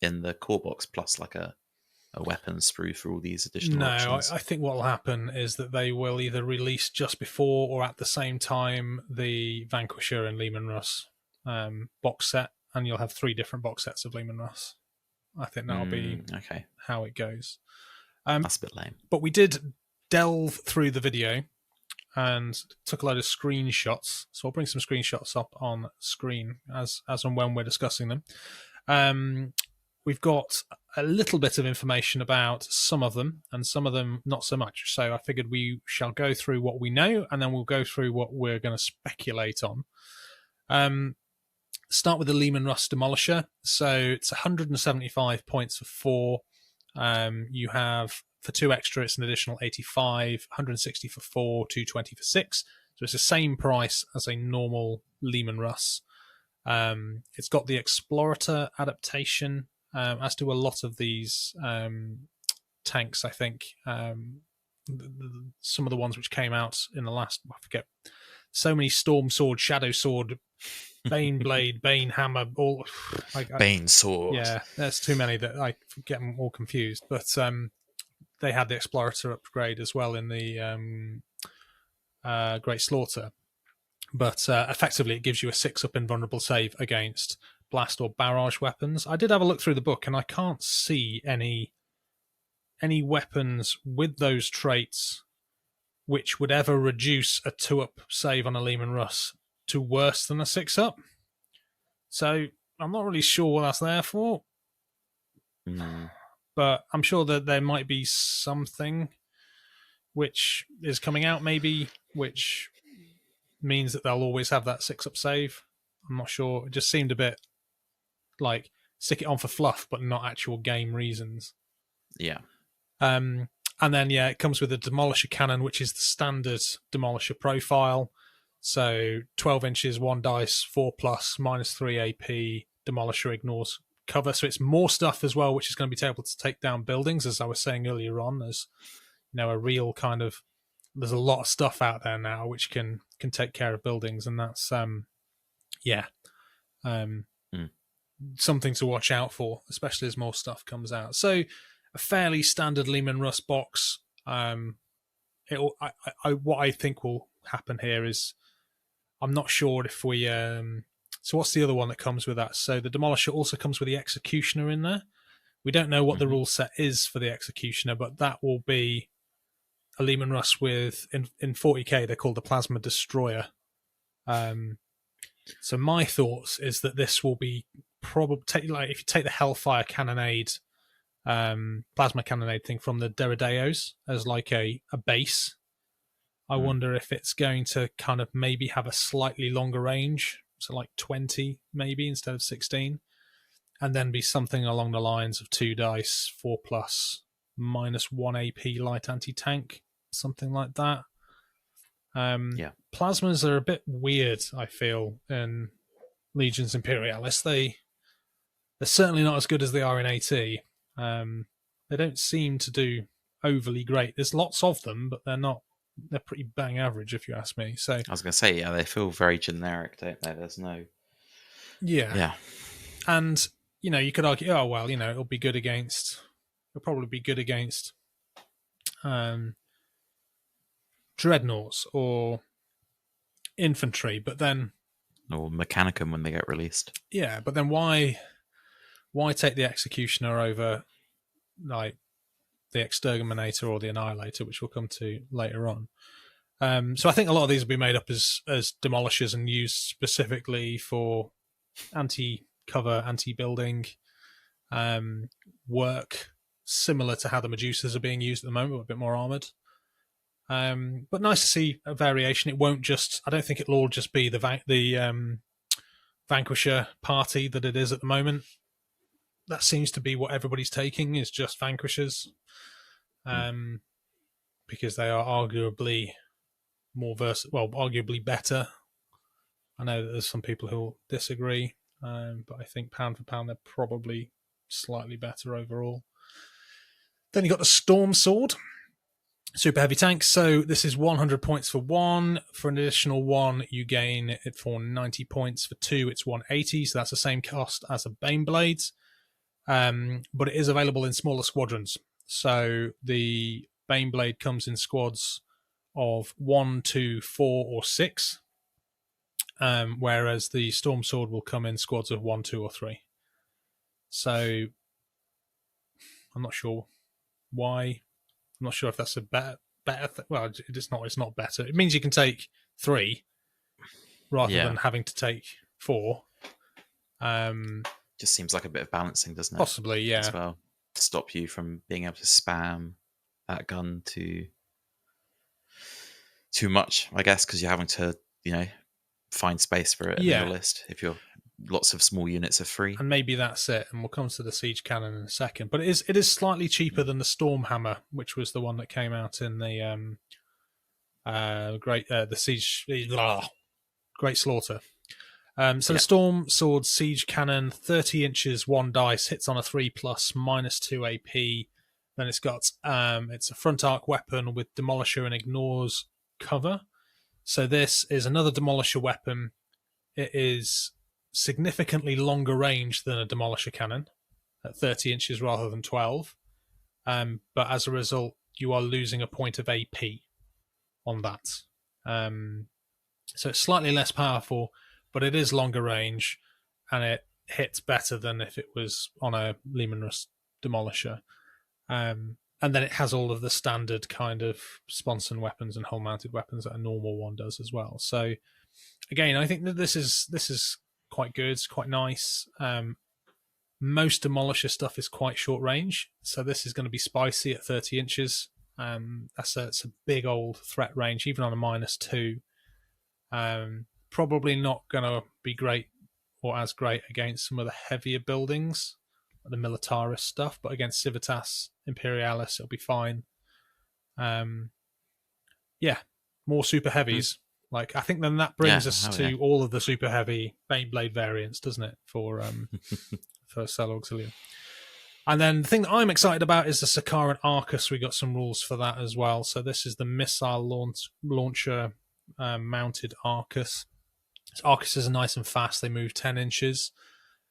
in the core box plus like a weapon sprue for all these additional options? I think what will happen is that they will either release just before or at the same time the Vanquisher and Lehman Russ box set, and you'll have 3 different box sets of Lehman Russ. I think that'll be how it goes. That's a bit lame. But we did delve through the video and took a load of screenshots. So I'll bring some screenshots up on screen as and when we're discussing them. We've got a little bit of information about some of them, and some of them not so much. So I figured we shall go through what we know, and then we'll go through what we're going to speculate on. Start with the Lehman Russ Demolisher. So it's 175 points for 4. You have, for 2 extra, it's an additional 85, 160 for 4, 220 for 6. So it's the same price as a normal Lehman Russ. It's got the Explorator adaptation, as do a lot of these tanks, I think. Some of the ones which came out in the last, I forget, so many Storm Sword, Shadow Sword, Bane Blade, Bane Hammer, all Bane Sword. Yeah, there's too many that I get them all confused. But they had the Explorator upgrade as well in the Great Slaughter. But effectively, it gives you a 6-up invulnerable save against blast or barrage weapons. I did have a look through the book, and I can't see any weapons with those traits which would ever reduce a 2-up save on a Lehman Russ to worse than a 6-up. So I'm not really sure what that's there for. But I'm sure that there might be something which is coming out, maybe, which means that they'll always have that 6-up save. I'm not sure. It just seemed a bit like stick it on for fluff, but not actual game reasons. Yeah. And then, it comes with a Demolisher cannon, which is the standard Demolisher profile. So 12 inches, 1 dice, 4+, -3 AP, Demolisher ignores cover. So it's more stuff as well, which is going to be able to take down buildings, as I was saying earlier on. There's a real kind of, there's a lot of stuff out there now which can take care of buildings, and that's something to watch out for, especially as more stuff comes out. So a fairly standard Lehman Russ box. What I think will happen here is I'm not sure if we. So what's the other one that comes with that? So the Demolisher also comes with the Executioner in there. We don't know what the rule set is for the Executioner, but that will be a Leman Russ with in 40k. They're called the Plasma Destroyer. So my thoughts is that this will be probably like if you take the Hellfire Cannonade, plasma cannonade thing from the Derrideos as like a base. I wonder if it's going to kind of maybe have a slightly longer range, so like 20 maybe instead of 16, and then be something along the lines of 2 dice, 4+, -1 AP light anti-tank, something like that. Plasmas are a bit weird, I feel, in Legions Imperialis. They're certainly not as good as they are in AT. They don't seem to do overly great. There's lots of them, but they're pretty bang average, if you ask me. So I was going to say, they feel very generic, don't they? There's no... Yeah. And, you could argue, oh, well, it'll be good against... It'll probably be good against Dreadnoughts or infantry, but then... Or Mechanicum when they get released. Yeah, but then why take the Executioner over, like, the Exterminator or the Annihilator, which we'll come to later on? So I think a lot of these will be made up as demolishers and used specifically for anti-cover, anti-building work, similar to how the Medusas are being used at the moment, but a bit more armoured. But nice to see a variation. It won't just... I don't think it'll all just be the Vanquisher party that it is at the moment. That seems to be what everybody's taking, is just Vanquishers. Because they are arguably more arguably better. I know that there's some people who will disagree, but I think pound for pound they're probably slightly better overall. Then you got the Storm Sword, super heavy tank. So this is 100 points for 1. For an additional 1, you gain it for 90 points. For 2, it's 180. So that's the same cost as a Baneblade, but it is available in smaller squadrons. So the Baneblade comes in squads of 1, 2, 4, or 6, whereas the Storm Sword will come in squads of 1, 2, or 3. So I'm not sure why. I'm not sure if that's a better well, it's not. It's not better. It means you can take 3 rather than having to take 4. Just seems like a bit of balancing, doesn't it? Possibly, yeah. As well, to stop you from being able to spam that gun too much, I guess, because you're having to, find space for it in your list if you're lots of small units of 3. And maybe that's it, and we'll come to the Siege Cannon in a second. But it is slightly cheaper than the Storm Hammer, which was the one that came out in the Great Slaughter. The Storm Sword Siege Cannon, 30 inches, 1 dice, hits on a 3+, -2 AP. Then it's got it's a front arc weapon with Demolisher and ignores cover. So this is another Demolisher weapon. It is significantly longer range than a Demolisher cannon at 30 inches rather than 12. But as a result, you are losing a point of AP on that. So it's slightly less powerful, but it is longer range, and it hits better than if it was on a Leman Russ Demolisher. And then it has all of the standard kind of sponson weapons and hull-mounted weapons that a normal one does as well. So again, I think that this is quite good. It's quite nice. Most Demolisher stuff is quite short range, so this is going to be spicy at 30 inches. It's a big old threat range, even on a -2. Probably not going to be great or as great against some of the heavier buildings, like the Militaris stuff, but against Civitas Imperialis, it'll be fine. More super heavies. Like, I think then that brings us to all of the super heavy Baneblade variants, doesn't it, for Cell Auxilium. And then the thing that I'm excited about is the Sakaran Arcus. We got some rules for that as well. So this is the missile launcher mounted Arcus. So Arcuses are nice and fast. They move 10 inches.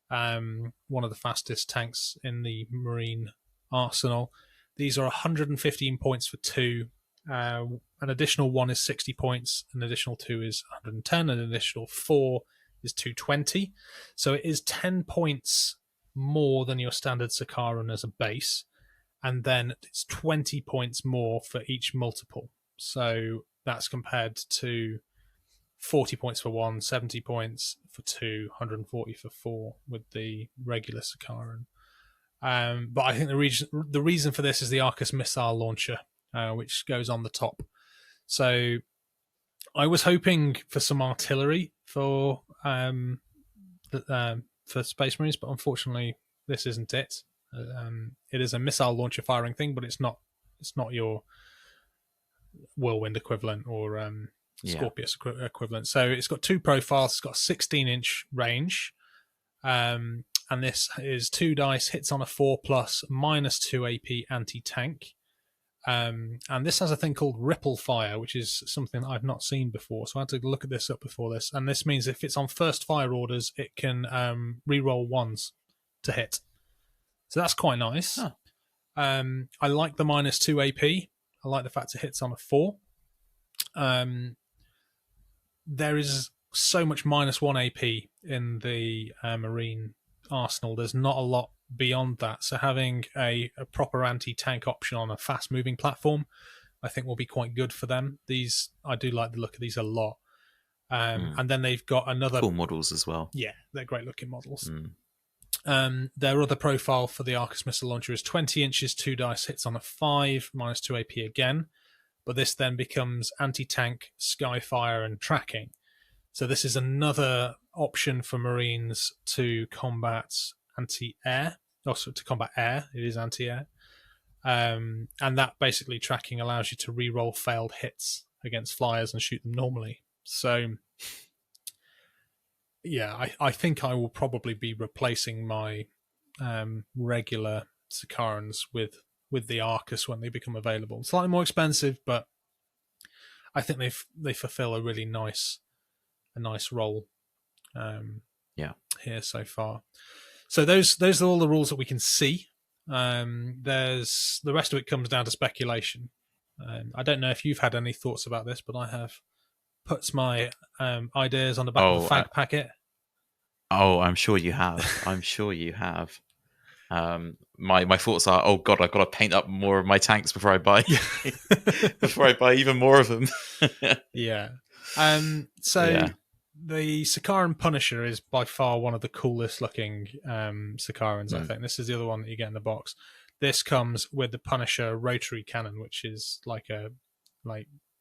One of the fastest tanks in the Marine arsenal. These are 115 points for 2. An additional 1 is 60 points, an additional 2 is 110, an additional 4 is 220. So it is 10 points more than your standard Sakaran as a base, and then it's 20 points more for each multiple. So that's compared to 40 points for 1, 70 points for 2, 140 for 4 with the regular Sakaran. But I think the reason for this is the Arcus missile launcher, which goes on the top. So I was hoping for some artillery for Space Marines, but unfortunately, this isn't it. It is a missile launcher firing thing, but it's not your Whirlwind equivalent or Scorpius equivalent. So it's got 2 profiles. It's got a 16-inch range. And this is 2 dice, hits on a 4+, -2 AP anti-tank. And this has a thing called Ripple Fire, which is something that I've not seen before. So I had to look at this up before this. And this means if it's on first fire orders, it can re-roll 1s to hit. So that's quite nice. Huh. I like the -2 AP. I like the fact it hits on a 4. There is so much -1 AP in the Marine arsenal. There's not a lot beyond that. So having a proper anti-tank option on a fast-moving platform, I think will be quite good for them. I do like the look of these a lot. And then they've got another... Cool models as well. Yeah, they're great-looking models. Their other profile for the Arcus missile launcher is 20 inches, 2 dice, hits on a 5, -2 AP again. But this then becomes anti-tank, skyfire, and tracking. So this is another option for Marines to combat anti-air. Also to combat air, it is anti-air. And that basically tracking allows you to re-roll failed hits against flyers and shoot them normally. So yeah, I think I will probably be replacing my regular Sakarans with the Arcus when they become available. Slightly more expensive, but I think they fulfill a really nice role here so far. So those are all the rules that we can see. There's the rest of it comes down to speculation. I don't know if you've had any thoughts about this, but I have put my ideas on the back of the fag packet. I'm sure you have. I'm sure you have. My thoughts are, oh god, I've got to paint up more of my tanks before I buy even more of them. Yeah. The Sakaran Punisher is by far one of the coolest looking Sakarans, I think. This is the other one that you get in the box. This comes with the Punisher rotary cannon, which is like a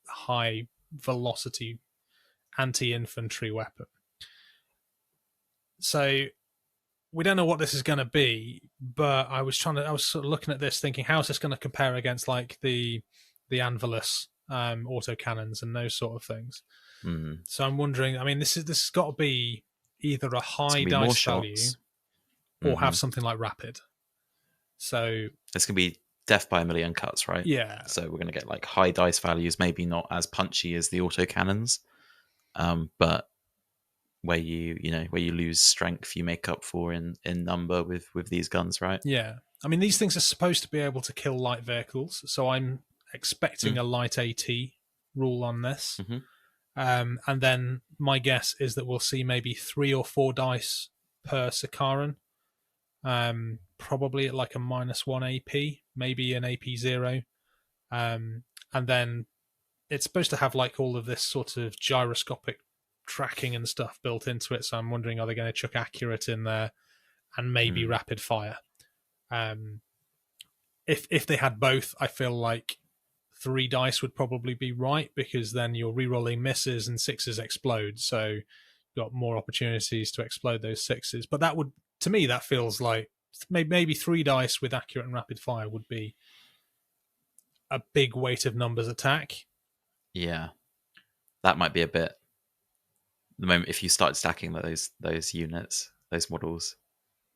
high velocity anti-infantry weapon. So we don't know what this is going to be, but I was sort of looking at this thinking, how is this going to compare against like the Anvilus autocannons and those sort of things. So I'm wondering, I mean, this has got to be either a high dice value or have something like rapid. So it's going to be death by a million cuts, right? Yeah. So we're going to get like high dice values, maybe not as punchy as the autocannons, but where you lose strength, you make up for in number with these guns, right? Yeah. I mean, these things are supposed to be able to kill light vehicles, so I'm expecting a light AT rule on this. And then my guess is that we'll see maybe 3 or 4 dice per Sakaran, probably at like a -1 AP, maybe an AP 0. And then it's supposed to have like all of this sort of gyroscopic tracking and stuff built into it. So I'm wondering, are they going to chuck accurate in there and maybe rapid fire? If they had both, I feel like 3 dice would probably be right, because then you're re-rolling misses and 6s explode. So you've got more opportunities to explode those 6s. But that would, to me, that feels like maybe 3 dice with accurate and rapid fire would be a big weight of numbers attack. Yeah. That might be a bit. The moment if you start stacking those units, those models,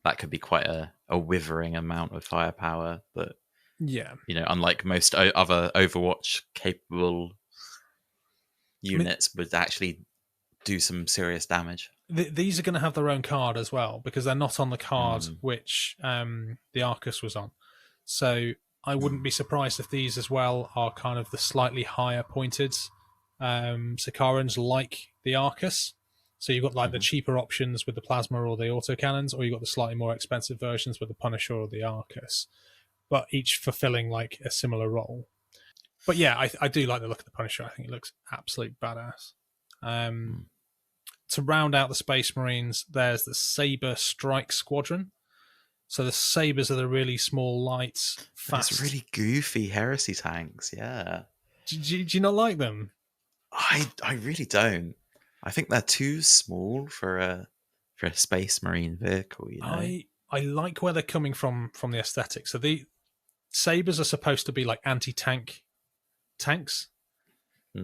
that could be quite a withering amount of firepower that, unlike most other Overwatch capable units, would actually do some serious damage. These are going to have their own card as well, because they're not on the card which the Arcus was on. So I wouldn't be surprised if these as well are kind of the slightly higher pointed Sicarans like the Arcus. So you've got like the cheaper options with the Plasma or the autocannons, or you've got the slightly more expensive versions with the Punisher or the Arcus, but each fulfilling like a similar role. But yeah, I do like the look of the Punisher. I think it looks absolute badass. To round out the Space Marines, there's the Sabre Strike Squadron. So the Sabres are the really small, light, fast. It's really goofy heresy tanks, yeah. Do you not like them? I really don't. I think they're too small for a Space Marine vehicle. You know, I like where they're coming from the aesthetic. So the Sabres are supposed to be like anti-tank tanks.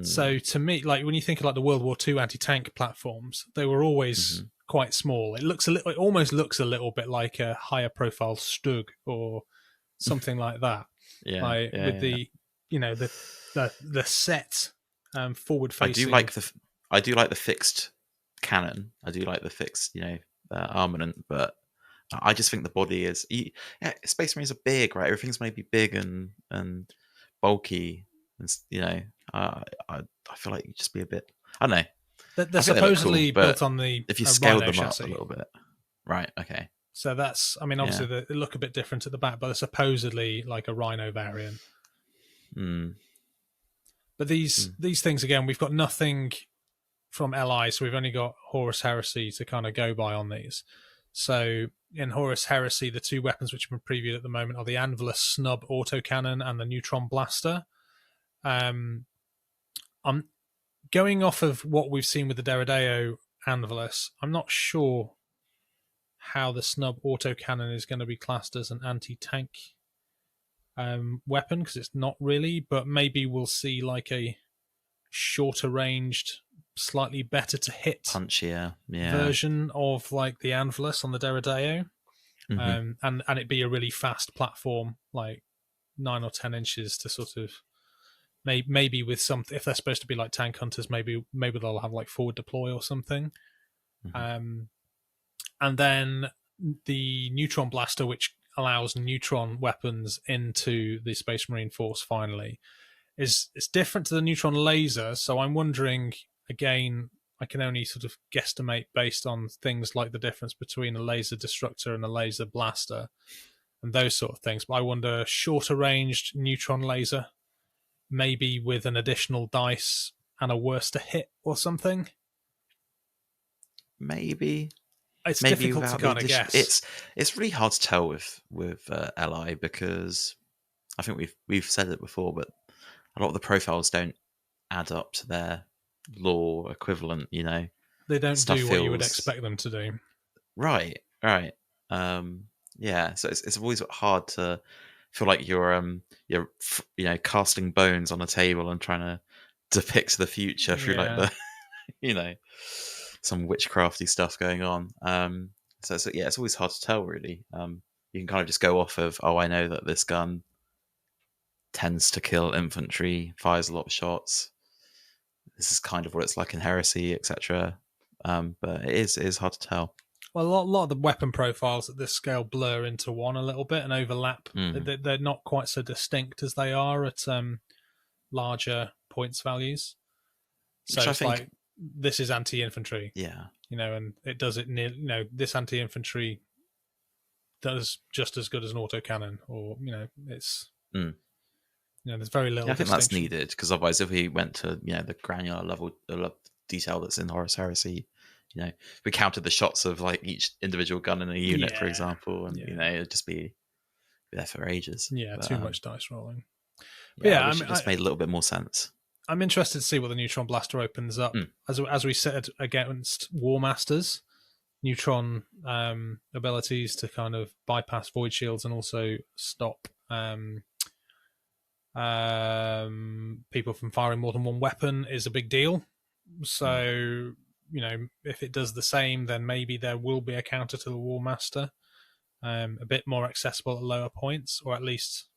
So to me, like when you think of like the World War II anti-tank platforms, they were always quite small. It almost looks a little bit like a higher profile Stug or something like that. The you know the set forward facing. I do like the fixed cannon. I do like the fixed armament, but I just think the body is Space Marines are big, right? Everything's maybe big and bulky, and I feel like you just be a bit. I don't know. They're supposedly cool, built on the if you scale them chassis up a little bit, right? Okay. So that's, I mean, obviously they look a bit different at the back, but they're supposedly like a Rhino variant. But these things again, we've got nothing from LI, so we've only got Horus Heresy to kind of go by on these. So in Horus Heresy, the two weapons which have been previewed at the moment are the Anvilus Snub autocannon and the Neutron Blaster. I'm going off of what we've seen with the Deredeo Anvilus. I'm not sure how the Snub autocannon is going to be classed as an anti-tank weapon, because it's not really, but maybe we'll see like a shorter ranged, slightly better to hit punchier version of like the Anvilus on the Deredeo. And it be a really fast platform, like 9 or 10 inches to sort of maybe with some, if they're supposed to be like tank hunters, maybe they'll have like forward deploy or something. And then the Neutron Blaster, which allows neutron weapons into the Space Marine force finally, it's different to the Neutron Laser. So I'm wondering, again, I can only sort of guesstimate based on things like the difference between a laser destructor and a laser blaster and those sort of things. But I wonder, shorter ranged neutron laser, maybe with an additional dice and a worse to hit or something. Maybe it's difficult to kind of guess. It's really hard to tell with LI, because I think we've said it before, but a lot of the profiles don't add up to their law equivalent. You know, they don't do what you would expect them to do. Right. Yeah. So it's always hard to feel like you're casting bones on a table and trying to depict the future through like the some witchcrafty stuff going on. So it's always hard to tell, really. You can kind of just go off of, I know that this gun tends to kill infantry, fires a lot of shots. This is kind of what it's like in Heresy, etc. But it is hard to tell. Well, a lot of the weapon profiles at this scale blur into one a little bit and overlap. They're not quite so distinct as they are at larger points values. So it's like, this is anti-infantry. Yeah. And it does it near, this anti-infantry does just as good as an autocannon, or, it's, there's very little. I think that's needed, because otherwise, if we went to, the granular level of detail that's in Horus Heresy, we counted the shots of like each individual gun in a unit, for example, and it'd just be there for ages. Yeah, but, too much dice rolling. I wish it just made a little bit more sense. I'm interested to see what the Neutron Blaster opens up. As we said, against War Masters, neutron abilities to kind of bypass void shields and also stop people from firing more than one weapon is a big deal. So, if it does the same, then maybe there will be a counter to the War Master, a bit more accessible at lower points, or at least...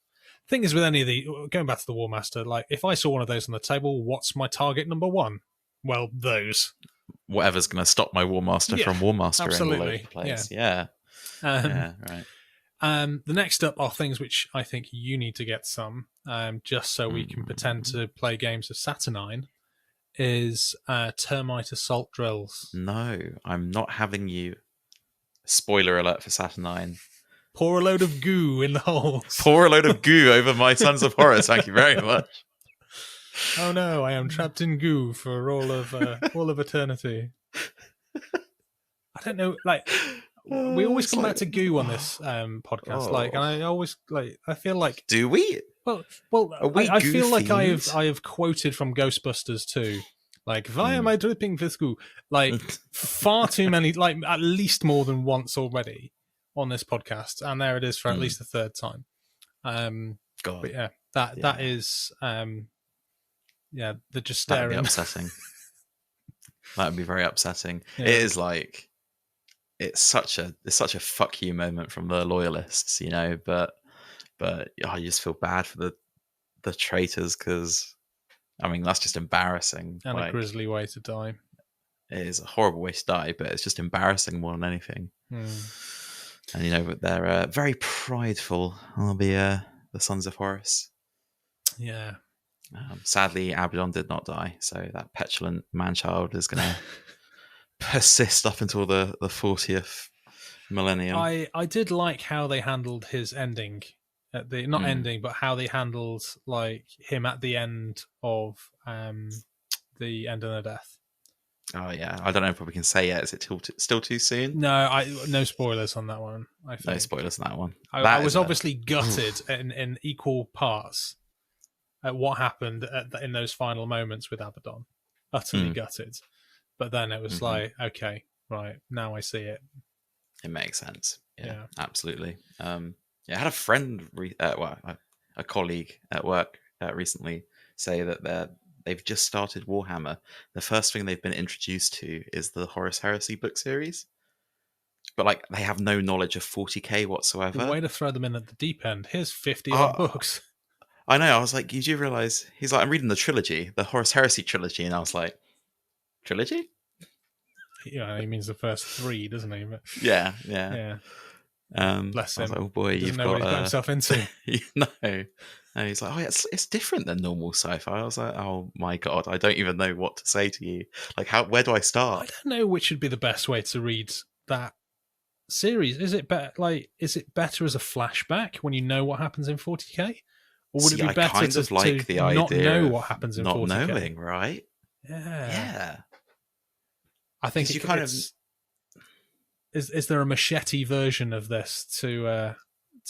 Thing is, with any of the, going back to the War Master, like if I saw one of those on the table, what's my target number one? Well, those. Whatever's going to stop my War Master from War Mastering all over the place. Right. The next up are things which I think you need to get some, just so we can pretend to play games of Saturnine, is termite assault drills. No, I'm not having you. Spoiler alert for Saturnine. Pour a load of goo in the holes. Pour a load of goo over my Sons of Horus. Thank you very much. Oh no, I am trapped in goo for all of eternity. I don't know, like we always come back to goo on this podcast, like, and I always I feel like, do we? Well, I goo feel like themed? I have quoted from Ghostbusters too. Like, why am I dripping with goo? Like, far too many, like at least more than once already on this podcast, and there it is for at least the third time. God, but yeah, that is the just staring. That'd be upsetting. That'd be very upsetting. Yeah. It is like it's such a fuck you moment from the loyalists, you know. But I just feel bad for the traitors, because I mean that's just embarrassing And like, a grisly way to die. It is a horrible way to die, but it's just embarrassing more than anything. And you know, they're very prideful. I'll be the Sons of Horus. Yeah. Sadly, Abaddon did not die, so that petulant man-child is going to persist up until the 40th millennium. I did like how they handled his ending at the ending, but how they handled like him at the end of the End and the Death. Oh yeah, I don't know if we can say yet. Is it still too soon? No, no spoilers on that one. I think. No spoilers on that one. I was obviously gutted in equal parts at what happened in those final moments with Abaddon. Utterly gutted. But then it was like, okay, right, now I see it. It makes sense. Yeah. Absolutely. I had a friend, a colleague at work recently say that they've just started Warhammer. The first thing they've been introduced to is the Horus Heresy book series. But like they have no knowledge of 40k whatsoever. The way to throw them in at the deep end. Here's 50 odd books. I know. I was like, you do realize? He's like, I'm reading the trilogy, the Horus Heresy trilogy, and I was like, trilogy? Yeah, he means the first 3, doesn't he? But, yeah. Bless him. I was like, oh boy, you've got what he's got himself into. No. And he's like, oh, yeah, it's different than normal sci-fi. I was like, oh my god, I don't even know what to say to you. Like, where do I start? I don't know which would be the best way to read that series. Is it better? Like, is it better as a flashback when you know what happens in 40k, or would it be better kind of like the idea not know what happens in not 40k? Not knowing, right? Yeah. I think you kind of. Is there a machete version of this to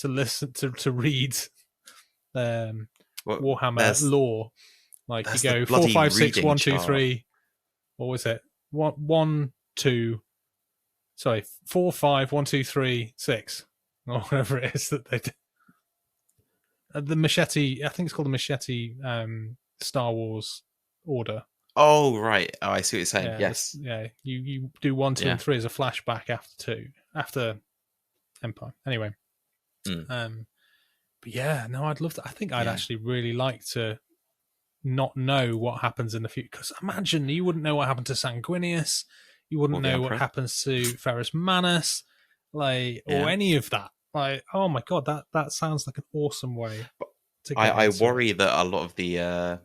listen to read Warhammer lore? Like you go 4, 5, 6, 1, 2, 3. What was it? 1, 2. Sorry, 4, 5, 1, 2, 3, 6, or whatever it is that they do. The machete. I think it's called the machete Star Wars order. Oh right. Oh, I see what you're saying. Yes. You do 1, 2, and 3 as a flashback after Empire. Anyway. But yeah, no, I'd love to. I think I'd actually really like to not know what happens in the future, because imagine you wouldn't know what happened to Sanguinius, you wouldn't know what happens to Ferrus Manus, or any of that. Like, oh my god, that sounds like an awesome way. I worry that a lot of the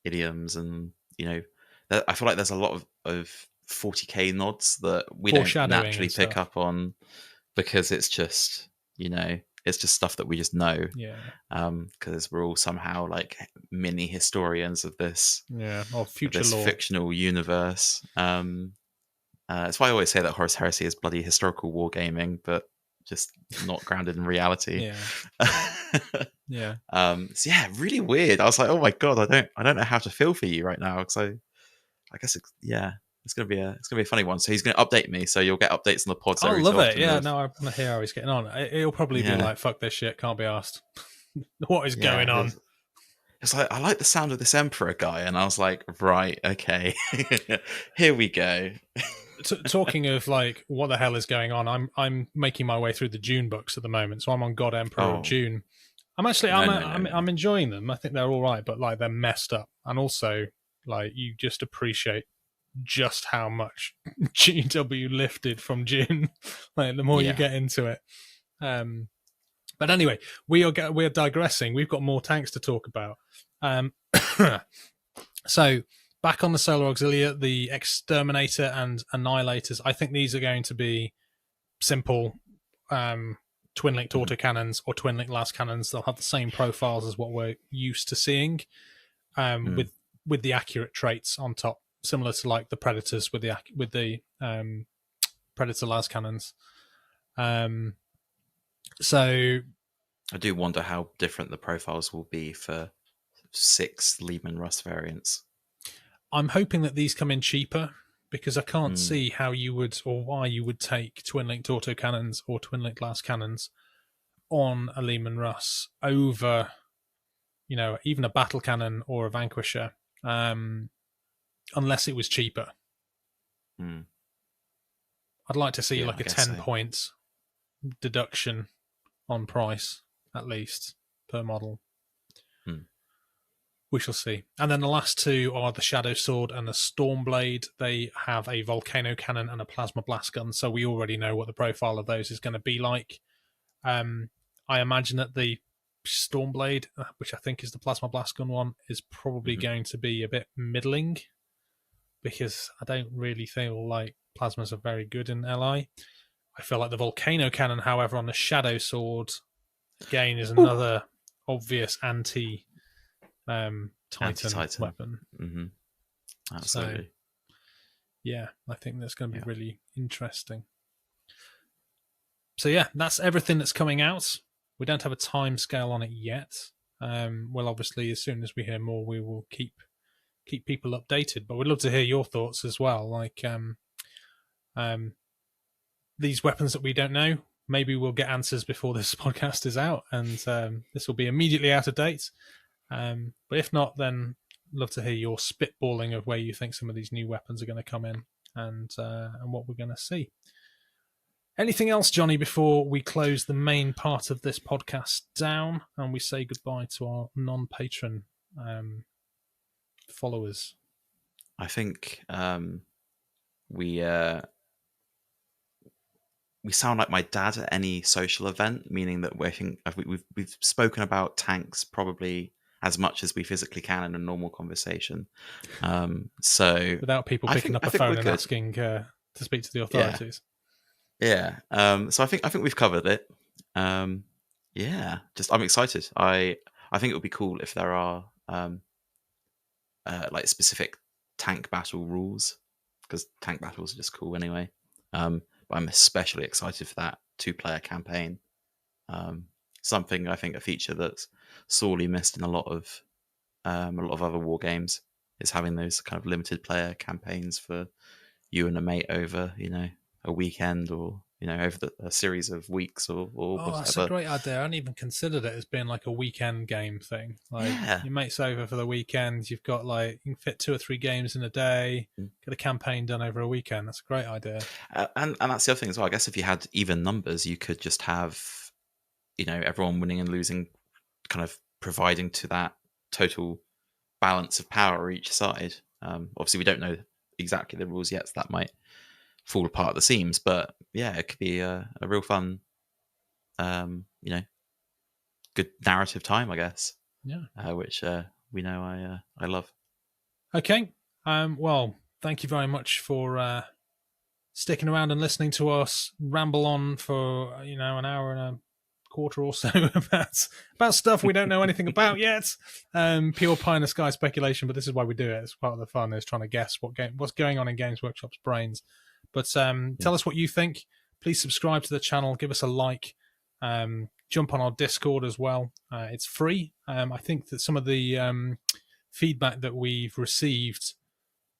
idioms and I feel like there's a lot of 40k nods that we don't naturally pick up on, because it's just it's just stuff that we just know, because we're all somehow like mini historians of this or future lore, fictional universe. That's why I always say that Horus Heresy is bloody historical wargaming, but just not grounded in reality. So really weird. I was like, oh my god, I don't know how to feel for you right now, because I guess it's gonna be a funny one. So he's gonna update me, so you'll get updates on the pods. I love it. Yeah, no, I want to hear how he's getting on. It'll probably be like, fuck this shit, can't be asked. What is going on? It's like, I like the sound of this Emperor guy, and I was like, right, okay, here we go. Talking of like what the hell is going on, I'm making my way through the Dune books at the moment, so I'm on God Emperor of Dune. I'm enjoying them. I think they're all right, but like they're messed up, and also like you just appreciate just how much GW lifted from June. Like the more you get into it. But anyway, we're digressing. We've got more tanks to talk about. So back on the Solar Auxilia, the Exterminator and Annihilators. I think these are going to be simple twin-linked autocannons or twin-linked las cannons. They'll have the same profiles as what we're used to seeing, with the accurate traits on top, similar to like the Predators with the Predator las cannons. So I do wonder how different the profiles will be for 6 Lehman Russ variants. I'm hoping that these come in cheaper, because I can't see how you would, or why you would take twin-linked autocannons or twin-linked las cannons on a Lehman Russ over, even a battle cannon or a Vanquisher, unless it was cheaper. I'd like to see like a 10 points deduction on price, at least, per model. We shall see. And then the last two are the Shadow Sword and the Stormblade. They have a Volcano Cannon and a Plasma Blast Gun, so we already know what the profile of those is going to be like. I imagine that the Stormblade, which I think is the Plasma Blast Gun one, is probably going to be a bit middling, because I don't really feel like Plasmas are very good in LI. I feel like the Volcano Cannon, however, on the Shadow Sword, again, is another obvious anti-Titan weapon. Absolutely. So, yeah, I think that's going to be really interesting. So yeah, that's everything that's coming out. We don't have a time scale on it yet. Well, obviously, as soon as we hear more, we will keep people updated. But we'd love to hear your thoughts as well. Like these weapons that we don't know, maybe we'll get answers before this podcast is out, and this will be immediately out of date. But if not, then love to hear your spitballing of where you think some of these new weapons are going to come in, and what we're going to see. Anything else, Johnny, before we close the main part of this podcast down and we say goodbye to our non-patron followers? I think we sound like my dad at any social event, meaning that we've spoken about tanks probably as much as we physically can in a normal conversation. So without people picking up a phone and asking to speak to the authorities. Yeah. So I think we've covered it. I'm excited. I think it would be cool if there are like specific tank battle rules, because tank battles are just cool anyway. But I'm especially excited for that 2-player campaign. Something, I think, a feature that's sorely missed in a lot of other war games is having those kind of limited player campaigns for you and a mate over, a weekend, or over a series of weeks or whatever. That's a great idea. I hadn't even considered it as being like a weekend game thing. Like your mate's over for the weekend, you've got you can fit 2 or 3 games in a day, get a campaign done over a weekend. That's a great idea. And that's the other thing as well. I guess if you had even numbers, you could just have everyone winning and losing, kind of providing to that total balance of power each side. Obviously, we don't know exactly the rules yet, so that might fall apart at the seams. But yeah, it could be a real fun, good narrative time, I guess. Yeah, which we know I love. Okay. Well, thank you very much for sticking around and listening to us ramble on for an hour and a quarter or so about stuff we don't know anything about yet. Pure pie in the sky speculation, but this is why we do it. It's part of the fun, is trying to guess what's going on in Games Workshop's brains. But tell us what you think. Please subscribe to the channel, give us a like, jump on our Discord as well. It's free. I think that some of the feedback that we've received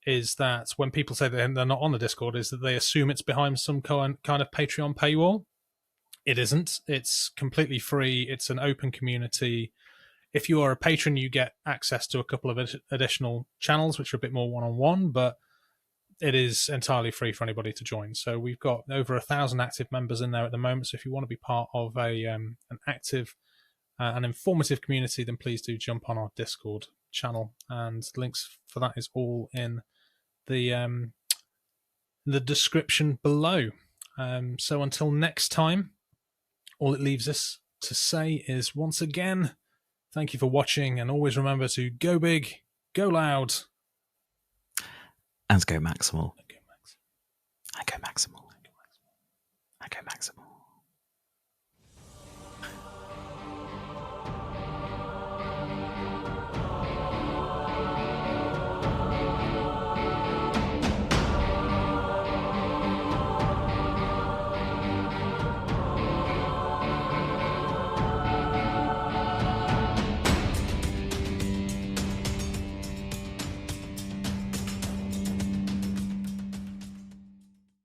is that when people say that they're not on the Discord, is that they assume it's behind some kind of Patreon paywall. It isn't. It's completely free. It's an open community. If you are a patron, you get access to a couple of additional channels, which are a bit more one-on-one, but it is entirely free for anybody to join. So we've got over 1,000 active members in there at the moment. So if you want to be part of an active and informative community, then please do jump on our Discord channel. And links for that is all in the description below. So until next time, all it leaves us to say is once again, thank you for watching, and always remember to go big, go loud, and go Maximal. and go Max. And go Maximal. And go Maximal.